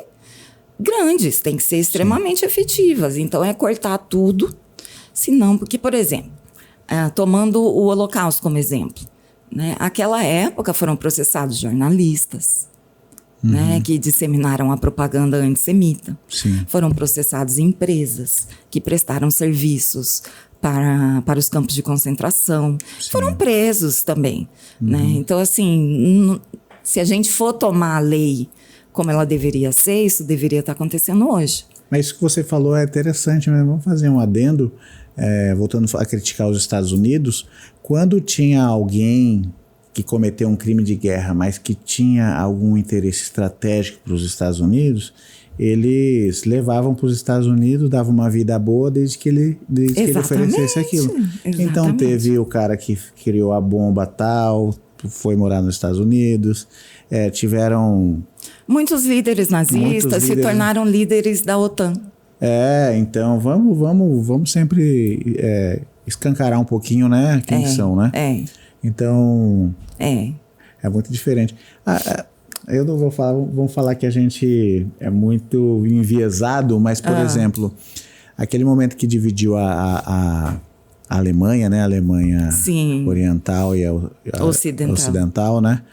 grandes, têm que ser extremamente efetivas. Então, é cortar tudo, senão, porque, por exemplo, tomando o Holocausto como exemplo, né? Aquela época foram processados jornalistas, né, que disseminaram a propaganda antissemita. Sim. Foram processados empresas que prestaram serviços para os campos de concentração. Foram presos também. Né? Então, assim, se a gente for tomar a lei como ela deveria ser, isso deveria estar acontecendo hoje. Mas isso que você falou é interessante, mas vamos fazer um adendo, voltando a criticar os Estados Unidos. Quando tinha alguém que cometeu um crime de guerra, mas que tinha algum interesse estratégico para os Estados Unidos, eles levavam para os Estados Unidos, davam uma vida boa desde que ele oferecesse aquilo. Exatamente. Então teve o cara que criou a bomba tal, foi morar nos Estados Unidos, tiveram... Muitos líderes nazistas se tornaram líderes da OTAN. Então vamos sempre escancarar um pouquinho, né, quem são, né? Então, é muito diferente. Eu não vou falar, vamos falar que a gente é muito enviesado, mas, por exemplo, aquele momento que dividiu a Alemanha, né? A Alemanha oriental e a ocidental, né?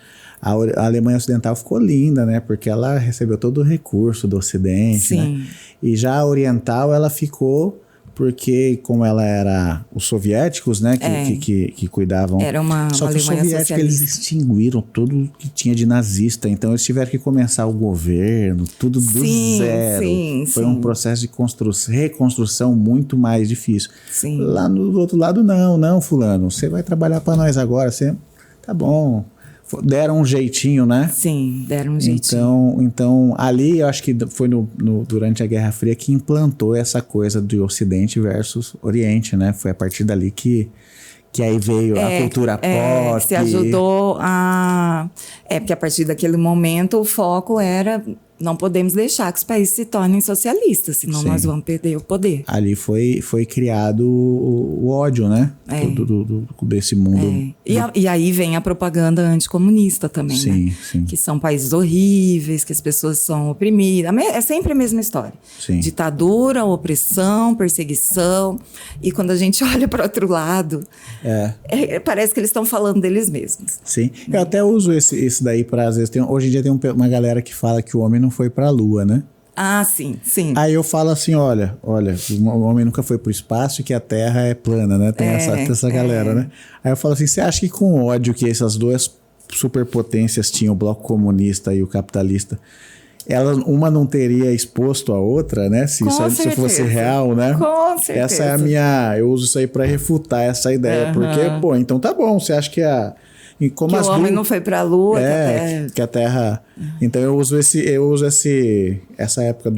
A Alemanha ocidental ficou linda, né? Porque ela recebeu todo o recurso do Ocidente, né? E já a oriental, ela ficou... Porque como ela era os soviéticos, né, que cuidavam... Era uma Só que os soviéticos, eles extinguiram tudo que tinha de nazista. Então, eles tiveram que começar o governo, tudo do zero. Foi um processo de reconstrução muito mais difícil. Lá no outro lado, não, fulano. Você vai trabalhar para nós agora. Tá bom. Deram um jeitinho, né? Sim, deram um jeitinho. Então ali eu acho que foi durante a Guerra Fria que implantou essa coisa do Ocidente versus Oriente, né? Foi a partir dali que aí veio a cultura pop. Se ajudou a... porque a partir daquele momento o foco era... Não podemos deixar que os países se tornem socialistas, senão nós vamos perder o poder. Ali foi criado o ódio, né? Desse mundo. E aí vem a propaganda anticomunista também, né? Sim. Que são países horríveis, que as pessoas são oprimidas. É sempre a mesma história. Ditadura, opressão, perseguição. E quando a gente olha para o outro lado, parece que eles estão falando deles mesmos. Sim. Eu até uso esse daí para, às vezes, hoje em dia tem uma galera que fala que o homem não foi para a Lua, né? Sim. Aí eu falo assim, olha, o homem nunca foi para o espaço e que a Terra é plana, né? Tem essa galera, né? Aí eu falo assim, você acha que com o ódio que essas duas superpotências tinham, o bloco comunista e o capitalista, uma não teria exposto a outra, né? Se isso fosse real, né? Com certeza. Essa é eu uso isso aí para refutar essa ideia. Porque, pô, então tá bom, você acha que como que o homem não foi para a Lua, que a Terra... Então eu uso essa época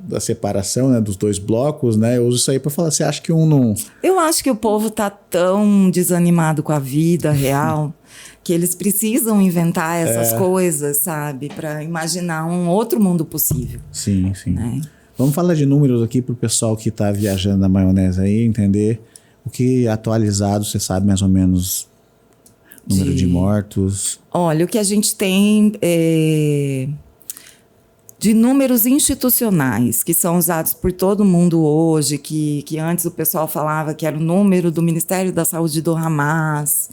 da separação, né, dos dois blocos, né? Eu uso isso aí para falar, você acha que um não... Eu acho que o povo tá tão desanimado com a vida real que eles precisam inventar essas coisas, sabe? Para imaginar um outro mundo possível. Sim, sim. Né? Vamos falar de números aqui pro pessoal que tá viajando na maionese aí, entender o que atualizado, você sabe mais ou menos... Número de mortos. Olha, o que a gente tem de números institucionais, que são usados por todo mundo hoje, que antes o pessoal falava que era o número do Ministério da Saúde do Hamas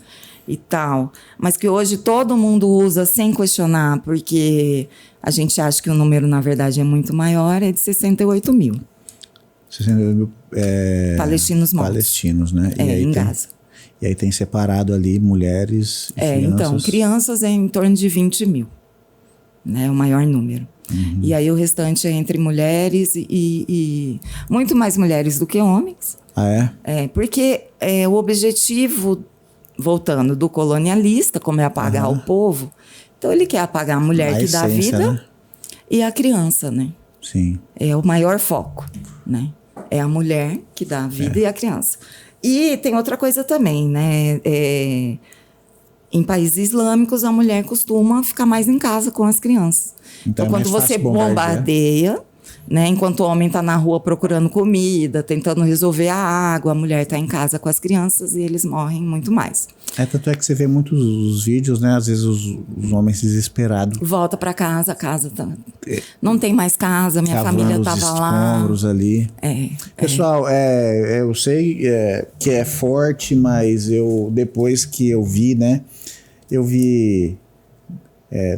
e tal, mas que hoje todo mundo usa sem questionar, porque a gente acha que o número, na verdade, é muito maior, é de 68 mil. 68 mil palestinos mortos. Palestinos, né? Em Gaza. E aí tem separado ali mulheres e crianças. Então, crianças é em torno de 20 mil, né? O maior número. Uhum. E aí o restante é entre mulheres e muito mais mulheres do que homens. Ah, é? Porque o objetivo, voltando, do colonialista, como é apagar o povo, então ele quer apagar a mulher que dá vida, né? E a criança, né? Sim. É o maior foco, né? É a mulher que dá a vida e a criança. E tem outra coisa também, né? Em países islâmicos, a mulher costuma ficar mais em casa com as crianças. Então quando você bombardeia, né? Enquanto o homem está na rua procurando comida, tentando resolver a água, a mulher está em casa com as crianças e eles morrem muito mais. Tanto é que você vê muitos os vídeos, né? Às vezes os homens desesperados. Volta para casa, a casa tá... não tem mais casa, minha família estava lá. Escombros ali. Pessoal, eu sei que é forte, mas depois que eu vi, né? Eu vi...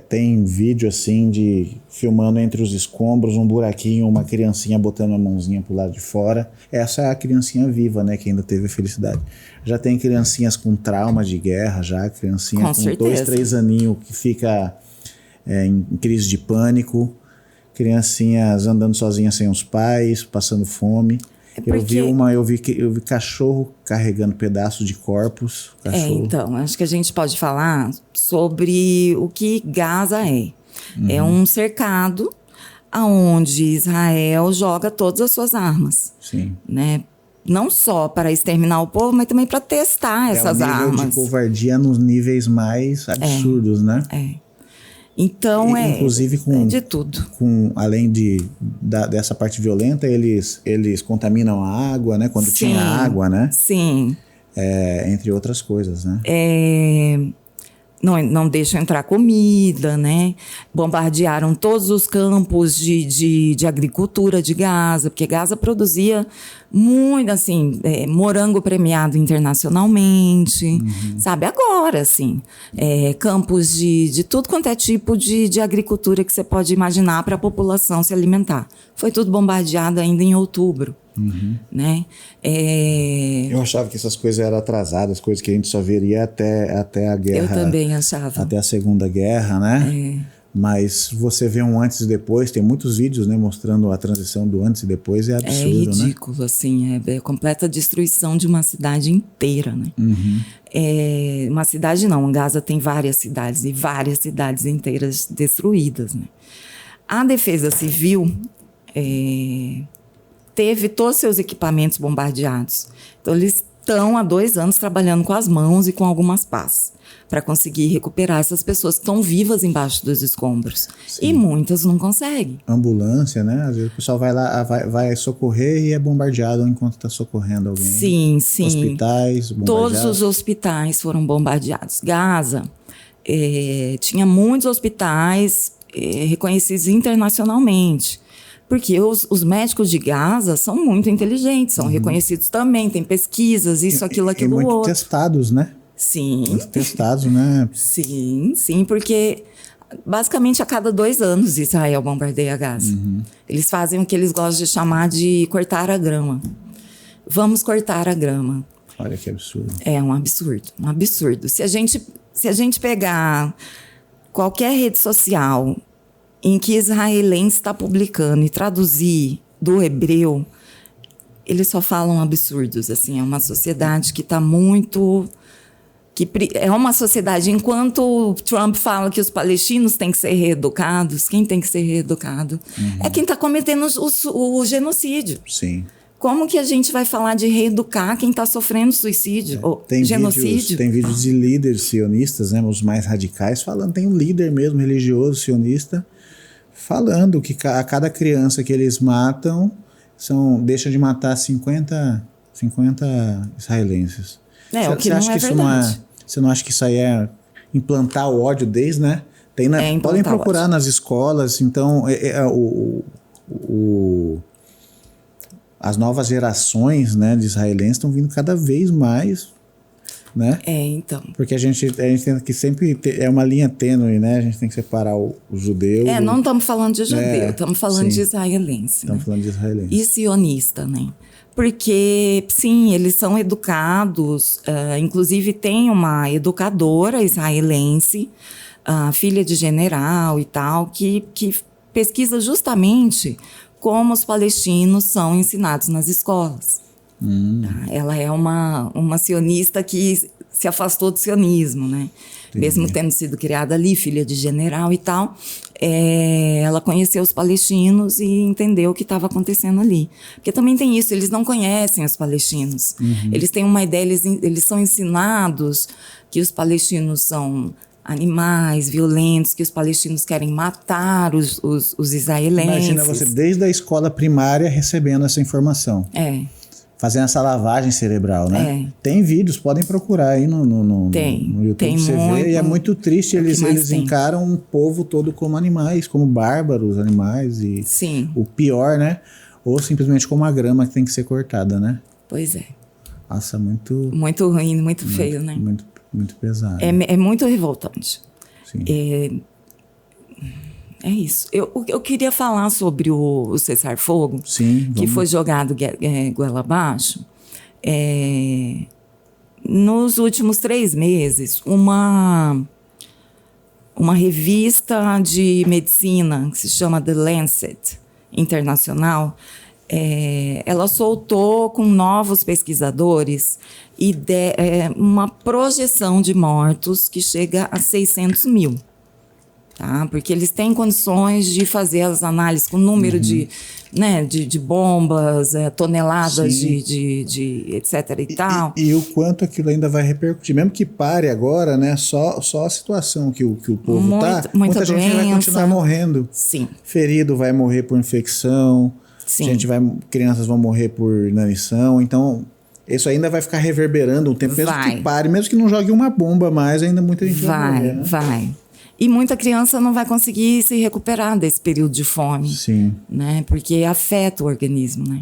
tem vídeo assim de filmando entre os escombros um buraquinho, uma criancinha botando a mãozinha pro lado de fora. Essa é a criancinha viva, né? Que ainda teve a felicidade. Já tem criancinhas com trauma de guerra, criancinha com 2, 3 aninhos que fica em crise de pânico, criancinhas andando sozinhas sem os pais, passando fome. Eu vi cachorro carregando pedaços de corpos. Então, acho que a gente pode falar sobre o que Gaza é. Uhum. É um cercado onde Israel joga todas as suas armas. Sim. Né? Não só para exterminar o povo, mas também para testar essas armas. É um nível de covardia nos níveis mais absurdos, né? Então inclusive de tudo. Além dessa parte violenta, eles contaminam a água, né? Quando tinha água, né? Sim. Entre outras coisas, né? Não deixam entrar comida, né? Bombardearam todos os campos de agricultura de Gaza, porque Gaza produzia muito, assim, morango premiado internacionalmente, sabe? Agora, assim, campos de tudo quanto é tipo de agricultura que você pode imaginar para a população se alimentar. Foi tudo bombardeado ainda em outubro. Né? Eu achava que essas coisas eram atrasadas, coisas que a gente só veria até a guerra. Eu também achava. Até a Segunda Guerra, né? Mas você vê um antes e depois, tem muitos vídeos, né, mostrando a transição do antes e depois, é absurdo, né? É ridículo, né? Assim, é completa destruição de uma cidade inteira, né? Uma cidade não, Gaza tem várias cidades e várias cidades inteiras destruídas, né? A Defesa Civil teve todos os seus equipamentos bombardeados. Então, eles estão há 2 anos trabalhando com as mãos e com algumas pás para conseguir recuperar essas pessoas que estão vivas embaixo dos escombros. Sim. E muitas não conseguem. Ambulância, né? Às vezes o pessoal vai lá, vai socorrer e é bombardeado enquanto está socorrendo alguém. Sim, sim. Hospitais bombardeados. Todos os hospitais foram bombardeados. Gaza tinha muitos hospitais reconhecidos internacionalmente. Porque os médicos de Gaza são muito inteligentes, são reconhecidos também, tem pesquisas, isso, aquilo, aquilo, outro. E muito testados, né? Sim. Muito testados, né? Sim, porque basicamente a cada 2 anos Israel bombardeia Gaza. Eles fazem o que eles gostam de chamar de cortar a grama. Vamos cortar a grama. Olha que absurdo. É um absurdo. Se a gente pegar qualquer rede social em que israelense está publicando e traduzir do hebreu, eles só falam absurdos, assim, é uma sociedade que está muito... é uma sociedade, enquanto Trump fala que os palestinos têm que ser reeducados, quem tem que ser reeducado é quem está cometendo o genocídio. Sim. Como que a gente vai falar de reeducar quem está sofrendo suicídio ou genocídio? Tem vídeos de líderes sionistas, né, os mais radicais, falando, tem um líder mesmo religioso sionista falando que a cada criança que eles matam, deixa de matar 50 israelenses. O que não é verdade. Você não acha que isso aí é implantar o ódio deles, né? Podem procurar nas escolas, então as novas gerações, né, de israelenses estão vindo cada vez mais, né? Então. Porque a gente tem que sempre é uma linha tênue, né? A gente tem que separar o judeu. Não estamos falando de judeu, estamos falando de israelense. Estamos falando de israelense. E sionista, né? Porque, sim, eles são educados, inclusive tem uma educadora israelense, filha de general e tal, que pesquisa justamente como os palestinos são ensinados nas escolas. Tá? Ela é uma sionista que se afastou do sionismo, né? Mesmo tendo sido criada ali, filha de general e tal, ela conheceu os palestinos e entendeu o que estava acontecendo ali. Porque também tem isso, eles não conhecem os palestinos. Eles têm uma ideia, eles são ensinados que os palestinos são animais violentos, que os palestinos querem matar os israelenses. Imagina você desde a escola primária recebendo essa informação. Fazendo essa lavagem cerebral, né? Tem vídeos, podem procurar aí no YouTube, tem você vê, e é muito triste, eles encaram um povo todo como animais, como bárbaros animais, e Sim. O pior, né? Ou simplesmente como a grama que tem que ser cortada, né? Pois é. Nossa, muito ruim, muito feio, né? Muito pesado. É muito revoltante. Sim. É isso. Eu queria falar sobre o cessar-fogo, que foi jogado goela abaixo. Nos últimos 3 meses, uma revista de medicina, que se chama The Lancet Internacional, ela soltou com novos pesquisadores uma projeção de mortos que chega a 600 mil. Tá? Porque eles têm condições de fazer as análises com número de bombas, toneladas de etc. e tal. E o quanto aquilo ainda vai repercutir. Mesmo que pare agora, né? Só a situação que o povo está, muita gente vai continuar morrendo. Sim. Ferido vai morrer por infecção, Sim. Crianças vão morrer por inanição. Então, isso ainda vai ficar reverberando um tempo. Mesmo que pare, mesmo que não jogue uma bomba mais, ainda muita gente vai morrer, né? Vai. E muita criança não vai conseguir se recuperar desse período de fome. Sim. Né? Porque afeta o organismo, né?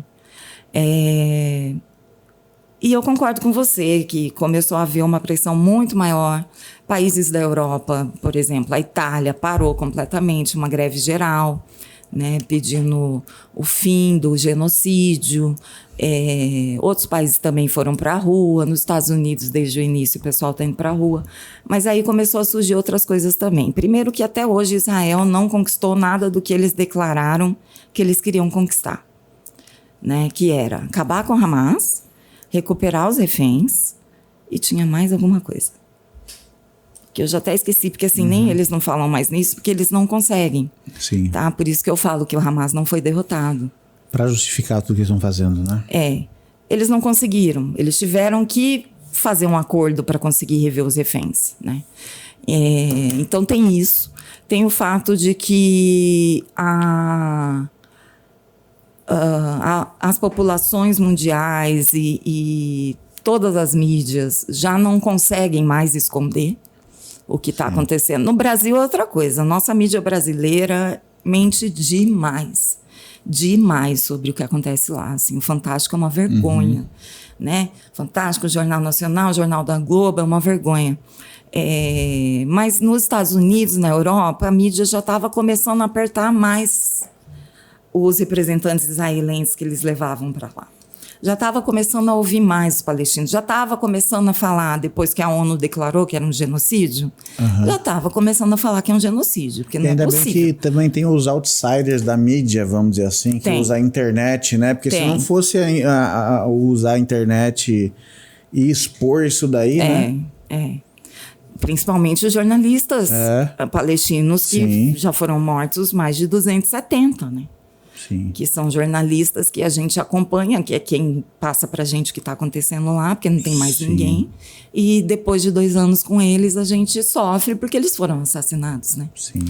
E eu concordo com você que começou a haver uma pressão muito maior. Países da Europa, por exemplo, a Itália parou completamente, uma greve geral, né? Pedindo o fim do genocídio. Outros países também foram para a rua. Nos Estados Unidos, desde o início, o pessoal está indo para a rua. Mas aí começou a surgir outras coisas também. Primeiro que até hoje Israel não conquistou nada do que eles declararam que eles queriam conquistar. Né? Que era acabar com Hamas, recuperar os reféns e tinha mais alguma coisa. Que eu já até esqueci, porque assim, nem eles não falam mais nisso, porque eles não conseguem. Sim. Tá? Por isso que eu falo que o Hamas não foi derrotado. Para justificar tudo que eles estão fazendo, né? Eles não conseguiram. Eles tiveram que fazer um acordo para conseguir rever os reféns, né? Então tem isso. Tem o fato de que as populações mundiais e todas as mídias já não conseguem mais esconder o que está acontecendo. No Brasil é outra coisa. A nossa mídia brasileira mente demais sobre o que acontece lá. Assim, o Fantástico é uma vergonha. Né? Fantástico, Jornal Nacional, Jornal da Globo, é uma vergonha. Mas nos Estados Unidos, na Europa, a mídia já estava começando a apertar mais os representantes israelenses que eles levavam para lá. já estava começando a ouvir mais os palestinos, já estava começando a falar, depois que a ONU declarou que era um genocídio, já estava começando a falar que é um genocídio, porque não ainda é bem possível. que também tem os outsiders da mídia, vamos dizer assim, que usam a internet, né? Porque se não fosse usar a internet e expor isso daí, né? Principalmente os jornalistas palestinos que já foram mortos mais de 270, né? Sim. Que são jornalistas que a gente acompanha, que é quem passa pra gente o que está acontecendo lá, porque não tem mais ninguém. E depois de 2 anos com eles, a gente sofre porque eles foram assassinados, né? Sim.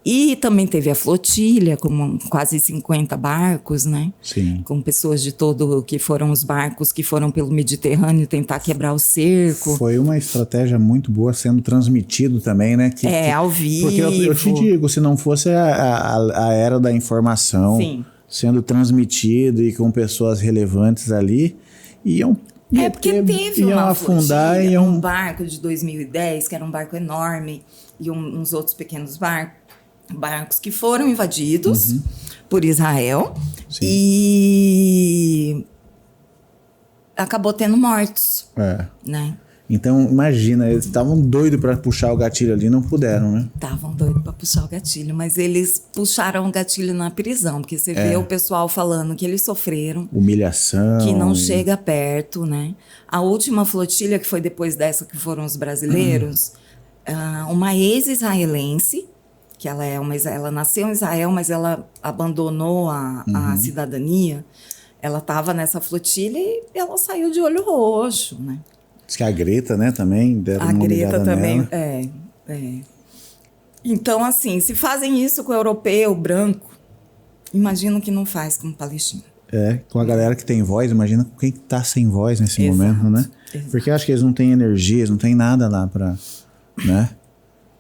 E também teve a flotilha, com quase 50 barcos, né? Sim. Com pessoas de todo, que foram os barcos que foram pelo Mediterrâneo tentar quebrar o cerco. Foi uma estratégia muito boa sendo transmitido também, né? Ao vivo. Porque eu te digo, se não fosse a era da informação sendo transmitido e com pessoas relevantes ali, porque teve iam uma afundar flotilha, um barco de 2010, que era um barco enorme, e uns outros pequenos barcos que foram invadidos por Israel e acabou tendo mortos, né? Então, imagina, eles estavam doidos para puxar o gatilho ali, não puderam, né? Estavam doidos para puxar o gatilho, mas eles puxaram o gatilho na prisão, porque você vê o pessoal falando que eles sofreram. Humilhação. Que não chega perto, né? A última flotilha, que foi depois dessa, que foram os brasileiros, uma ex-israelense, que ela nasceu em Israel, mas ela abandonou a cidadania. Ela estava nessa flotilha e ela saiu de olho roxo, né? Diz que a Greta, né, também deram uma Greta também, nela. Então, assim, se fazem isso com o europeu branco, imagina o que não faz com o palestino. Com a galera que tem voz, imagina com quem tá sem voz nesse momento, né? Porque eu acho que eles não têm energia, eles não têm nada lá pra, né?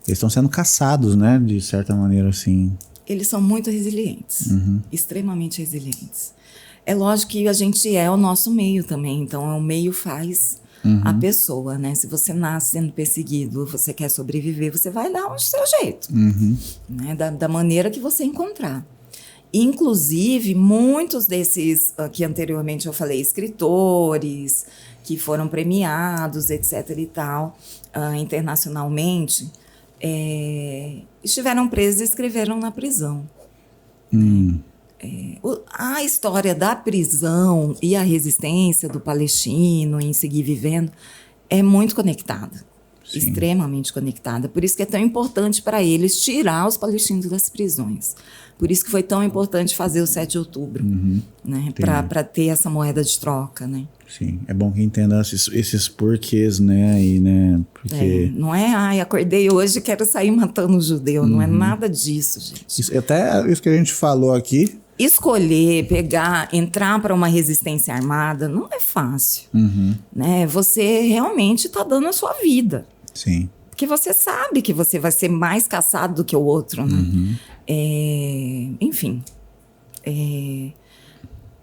Eles estão sendo caçados, né, de certa maneira, assim. Eles são muito resilientes, extremamente resilientes. É lógico que a gente é o nosso meio também, então o meio faz a pessoa, né? Se você nasce sendo perseguido, você quer sobreviver, você vai dar o seu jeito, né? Da maneira que você encontrar. Inclusive, muitos desses que anteriormente eu falei, escritores, que foram premiados, etc. e tal, internacionalmente, estiveram presos e escreveram na prisão. A história da prisão e a resistência do palestino em seguir vivendo é muito conectada, extremamente conectada. Por isso que é tão importante para eles tirar os palestinos das prisões. Por isso que foi tão importante fazer o 7 de outubro, né? Para ter essa moeda de troca, né? Sim, é bom que entenda esses porquês, né? Aí, né? Porque... não é, acordei hoje e quero sair matando o judeu. Não é nada disso, gente. Até isso que a gente falou aqui. Escolher, entrar para uma resistência armada não é fácil, né? Você realmente está dando a sua vida. Sim. Porque você sabe que você vai ser mais caçado do que o outro, né? Enfim.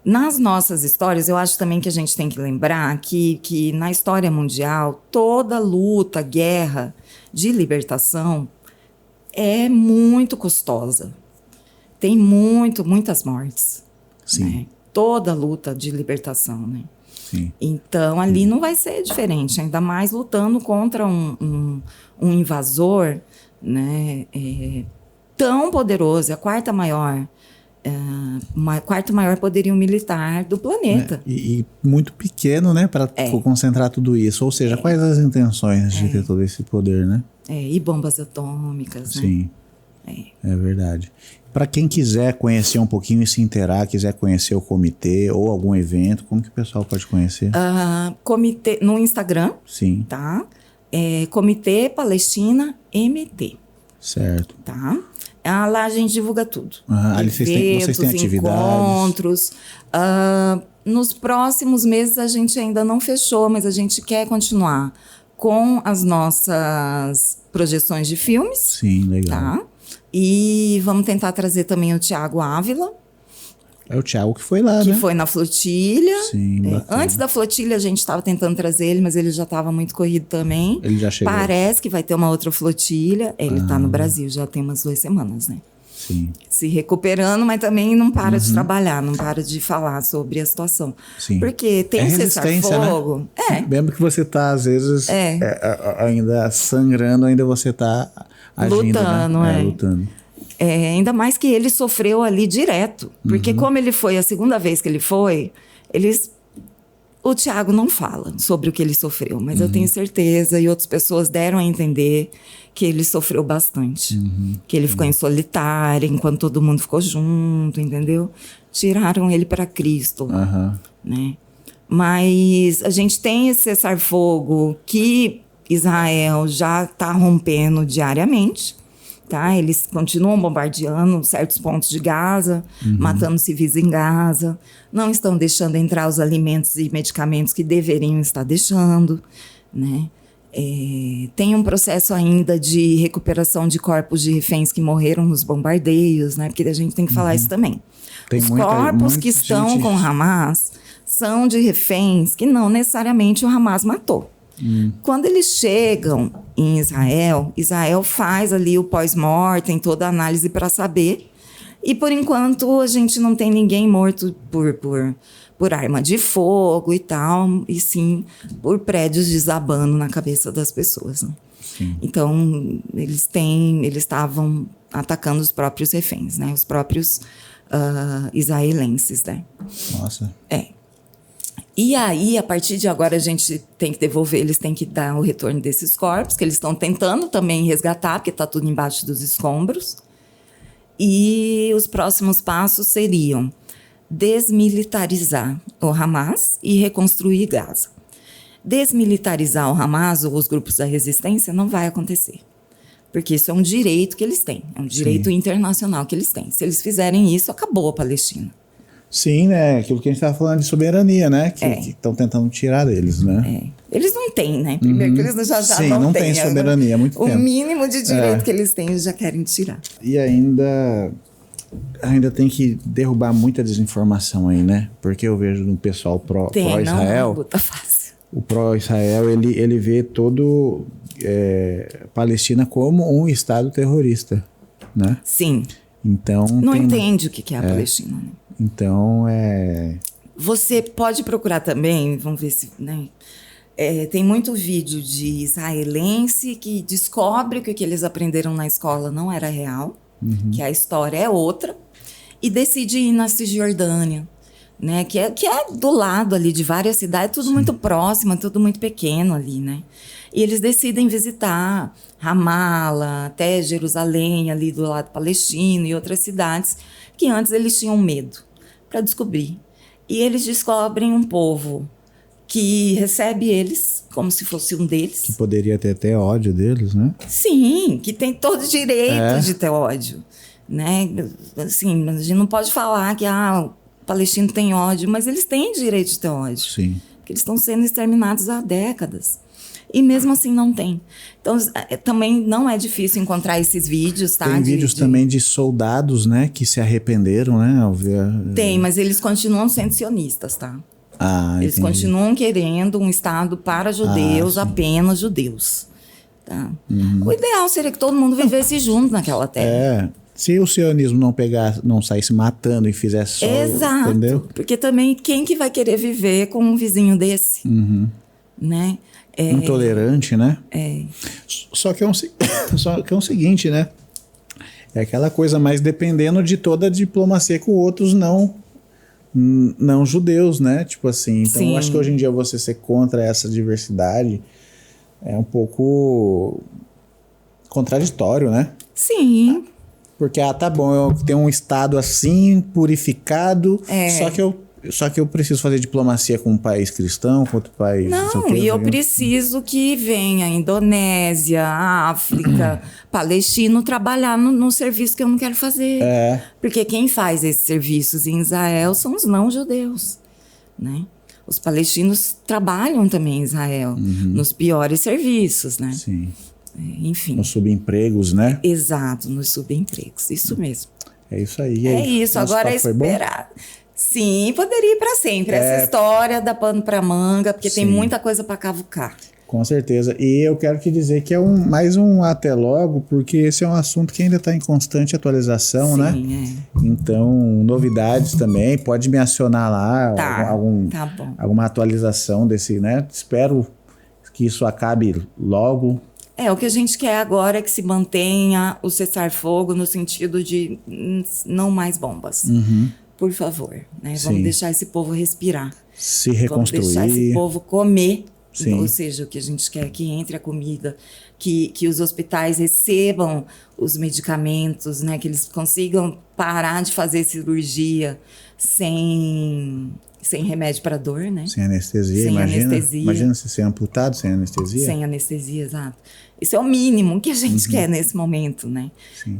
Nas nossas histórias, eu acho também que a gente tem que lembrar que na história mundial, toda luta, guerra de libertação é muito custosa. Tem muitas mortes. Sim. Né? Toda luta de libertação, né? Sim. Então, ali não vai ser diferente. Ainda mais lutando contra um invasor, né? Tão poderoso, a quarto maior poderio militar do planeta. E muito pequeno, né? Para concentrar tudo isso. Ou seja, quais as intenções de ter todo esse poder, né? E bombas atômicas, né? Sim. É verdade. Para quem quiser conhecer um pouquinho e se inteirar, quiser conhecer o comitê ou algum evento, como que o pessoal pode conhecer? Comitê no Instagram. Sim. Tá? Comitê Palestina MT. Certo. Tá? Lá a gente divulga tudo. Ali vocês têm atividades? Encontros. Nos próximos meses a gente ainda não fechou, mas a gente quer continuar com as nossas projeções de filmes. Sim, legal. Tá? E vamos tentar trazer também o Thiago Ávila. É o Thiago que foi lá, que né? foi na flotilha. Sim, bacana. Antes da flotilha a gente estava tentando trazer ele, mas ele já estava muito corrido também. Ele já chegou. Parece que vai ter uma outra flotilha. Ele está no Brasil, já tem umas 2 semanas, né? Sim. Se recuperando, mas também não para de trabalhar, não para de falar sobre a situação. Sim. Porque tem um cessar-fogo. Né? Mesmo que você tá, às vezes, ainda sangrando, ainda você tá agindo, lutando, né? Lutando. Ainda mais que ele sofreu ali direto. Porque como ele foi a segunda vez que ele foi, o Tiago não fala sobre o que ele sofreu, mas eu tenho certeza, e outras pessoas deram a entender que ele sofreu bastante. Que ele ficou em solitária, enquanto todo mundo ficou junto, entendeu? Tiraram ele para Cristo, né? Mas a gente tem esse cessar-fogo que Israel já está rompendo diariamente. Tá? Eles continuam bombardeando certos pontos de Gaza, matando civis em Gaza, não estão deixando entrar os alimentos e medicamentos que deveriam estar deixando, né? Tem um processo ainda de recuperação de corpos de reféns que morreram nos bombardeios, né? Porque a gente tem que falar isso também. Os corpos que estão com o Hamas são de reféns que não necessariamente o Hamas matou. Quando eles chegam em Israel, Israel faz ali o pós-mortem, toda a análise para saber. E, por enquanto, a gente não tem ninguém morto por arma de fogo e tal, e sim por prédios desabando na cabeça das pessoas. Né? Então, eles estavam atacando os próprios reféns, né? Os próprios israelenses. Né? Nossa. E aí, a partir de agora, a gente tem que devolver, eles têm que dar o retorno desses corpos, que eles estão tentando também resgatar, porque está tudo embaixo dos escombros. E os próximos passos seriam desmilitarizar o Hamas e reconstruir Gaza. Desmilitarizar o Hamas ou os grupos da resistência não vai acontecer. Porque isso é um direito que eles têm, é um direito internacional que eles têm. Se eles fizerem isso, acabou a Palestina. Sim, né? Aquilo que a gente estava falando de soberania, né? Que estão tentando tirar deles, né? Eles não têm, né? Primeiro que eles já Sim, não tem soberania há muito tempo. O mínimo de direito que eles têm, eles já querem tirar. E ainda tem que derrubar muita desinformação aí, né? Porque eu vejo um pessoal pró-Israel... Não, tá fácil. O pró-Israel, ele vê todo Palestina como um estado terrorista, né? Sim. Então... Não entende o que é a Palestina, né? Então, Você pode procurar também, vamos ver se... Né? Tem muito vídeo de israelense que descobre que o que eles aprenderam na escola não era real, que a história é outra, e decide ir na Cisjordânia, né? Que é do lado ali de várias cidades, tudo muito próximo, tudo muito pequeno ali, né? E eles decidem visitar Ramala, até Jerusalém, ali do lado palestino e outras cidades que antes eles tinham medo para descobrir. E eles descobrem um povo que recebe eles como se fosse um deles. Que poderia ter até ódio deles, né? Sim, que tem todo o direito de ter ódio. Né? Assim, a gente não pode falar que o palestino tem ódio, mas eles têm direito de ter ódio. Sim. Porque eles estão sendo exterminados há décadas. E mesmo assim não tem. Então, também não é difícil encontrar esses vídeos, tá? Tem vídeos também de soldados, né? Que se arrependeram, né? Ao ver... Tem, mas eles continuam sendo sionistas, tá? Eles continuam querendo um Estado para judeus, apenas judeus. Tá? O ideal seria que todo mundo vivesse junto naquela terra. Se o sionismo não saísse matando e fizesse só... Exato. Entendeu? Porque também quem que vai querer viver com um vizinho desse? Né? Intolerante, né? Só que é o seguinte, né? É aquela coisa, mas dependendo de toda a diplomacia com outros não judeus, né? Tipo assim, então eu acho que hoje em dia você ser contra essa diversidade é um pouco contraditório, né? Sim. Porque, tá bom, eu tenho um estado assim, purificado, só que eu preciso fazer diplomacia com um país cristão, com outro país... Não, e eu preciso que venha a Indonésia, a África, palestino trabalhar no serviço que eu não quero fazer. Porque quem faz esses serviços em Israel são os não-judeus, né? Os palestinos trabalham também em Israel, nos piores serviços, né? Sim. Enfim. Nos subempregos, né? Exato, nos subempregos, isso mesmo. É isso aí. É isso, agora é esperar... Sim, poderia ir para sempre. Essa história dá pano para manga, porque tem muita coisa para cavucar. Com certeza. E eu quero te dizer que é mais um até logo, porque esse é um assunto que ainda está em constante atualização, né? Sim, Então, novidades também, pode me acionar lá, tá bom. alguma atualização desse, né? Espero que isso acabe logo. O que a gente quer agora é que se mantenha o cessar-fogo no sentido de não mais bombas. Por favor, né? Vamos deixar esse povo respirar. Se reconstruir. Vamos deixar esse povo comer. Sim. Ou seja, o que a gente quer é que entre a comida, que os hospitais recebam os medicamentos, né? Que eles consigam parar de fazer cirurgia sem remédio para dor, né? Sem anestesia, imagina se ser amputado sem anestesia. Sem anestesia, exato. Isso é o mínimo que a gente quer nesse momento, né? Sim.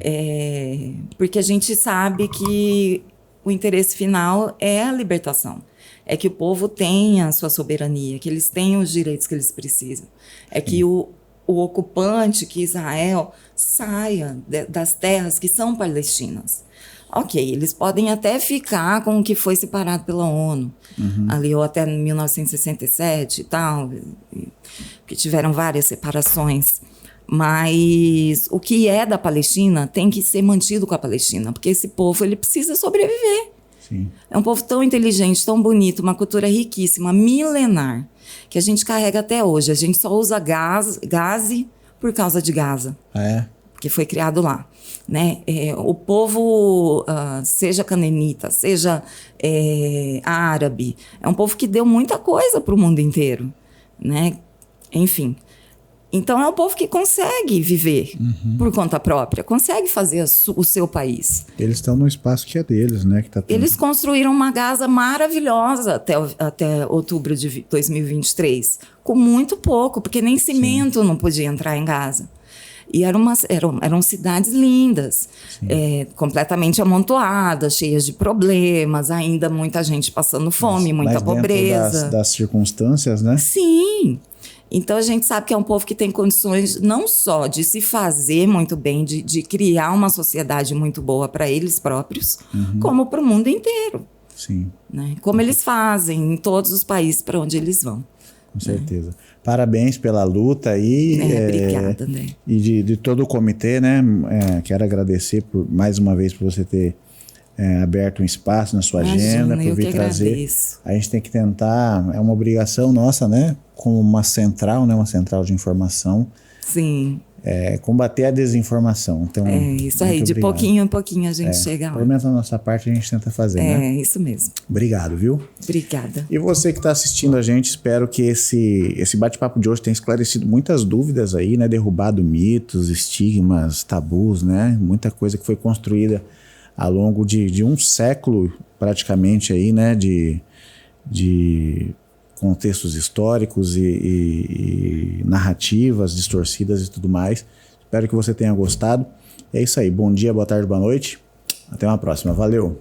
Porque a gente sabe que o interesse final é a libertação. É que o povo tenha a sua soberania, que eles tenham os direitos que eles precisam. É que o ocupante, que Israel, saia das terras que são palestinas. Ok, eles podem até ficar com o que foi separado pela ONU, ali ou até 1967 e tal, que tiveram várias separações. Mas o que é da Palestina tem que ser mantido com a Palestina, porque esse povo ele precisa sobreviver. Sim. É um povo tão inteligente, tão bonito, uma cultura riquíssima, milenar, que a gente carrega até hoje. A gente só usa gaze por causa de Gaza. Que foi criado lá, né? O povo, seja cananita, seja árabe, é um povo que deu muita coisa para o mundo inteiro, né? Enfim. Então, é um povo que consegue viver por conta própria, consegue fazer o seu país. Eles estão no espaço que é deles, né? Que tá tendo... Eles construíram uma Gaza maravilhosa até outubro de 2023, com muito pouco, porque nem cimento não podia entrar em Gaza. E eram cidades lindas, completamente amontoadas, cheias de problemas, ainda muita gente passando fome, muita pobreza. Das circunstâncias, né? Sim. Então, a gente sabe que é um povo que tem condições não só de se fazer muito bem, de criar uma sociedade muito boa para eles próprios, como para o mundo inteiro. Sim. Né? Como eles fazem em todos os países para onde eles vão. Com certeza. Parabéns pela luta aí. Obrigada, André. E de todo o comitê, né? Quero agradecer mais uma vez por você ter aberto um espaço na sua agenda, por vir trazer. Agradeço. A gente tem que tentar, é uma obrigação nossa, né? Como uma central, né? Uma central de informação. Sim. Combater a desinformação. Então, isso aí, de pouquinho em pouquinho a gente chega lá. Pelo menos a nossa parte a gente tenta fazer, né? Isso mesmo. Obrigado, viu? Obrigada. E você que está assistindo a gente, espero que esse bate-papo de hoje tenha esclarecido muitas dúvidas aí, né? Derrubado mitos, estigmas, tabus, né? Muita coisa que foi construída ao longo de um século, praticamente, aí, né? De contextos históricos e narrativas distorcidas e tudo mais. Espero que você tenha gostado. É isso aí. Bom dia, boa tarde, boa noite. Até uma próxima. Valeu!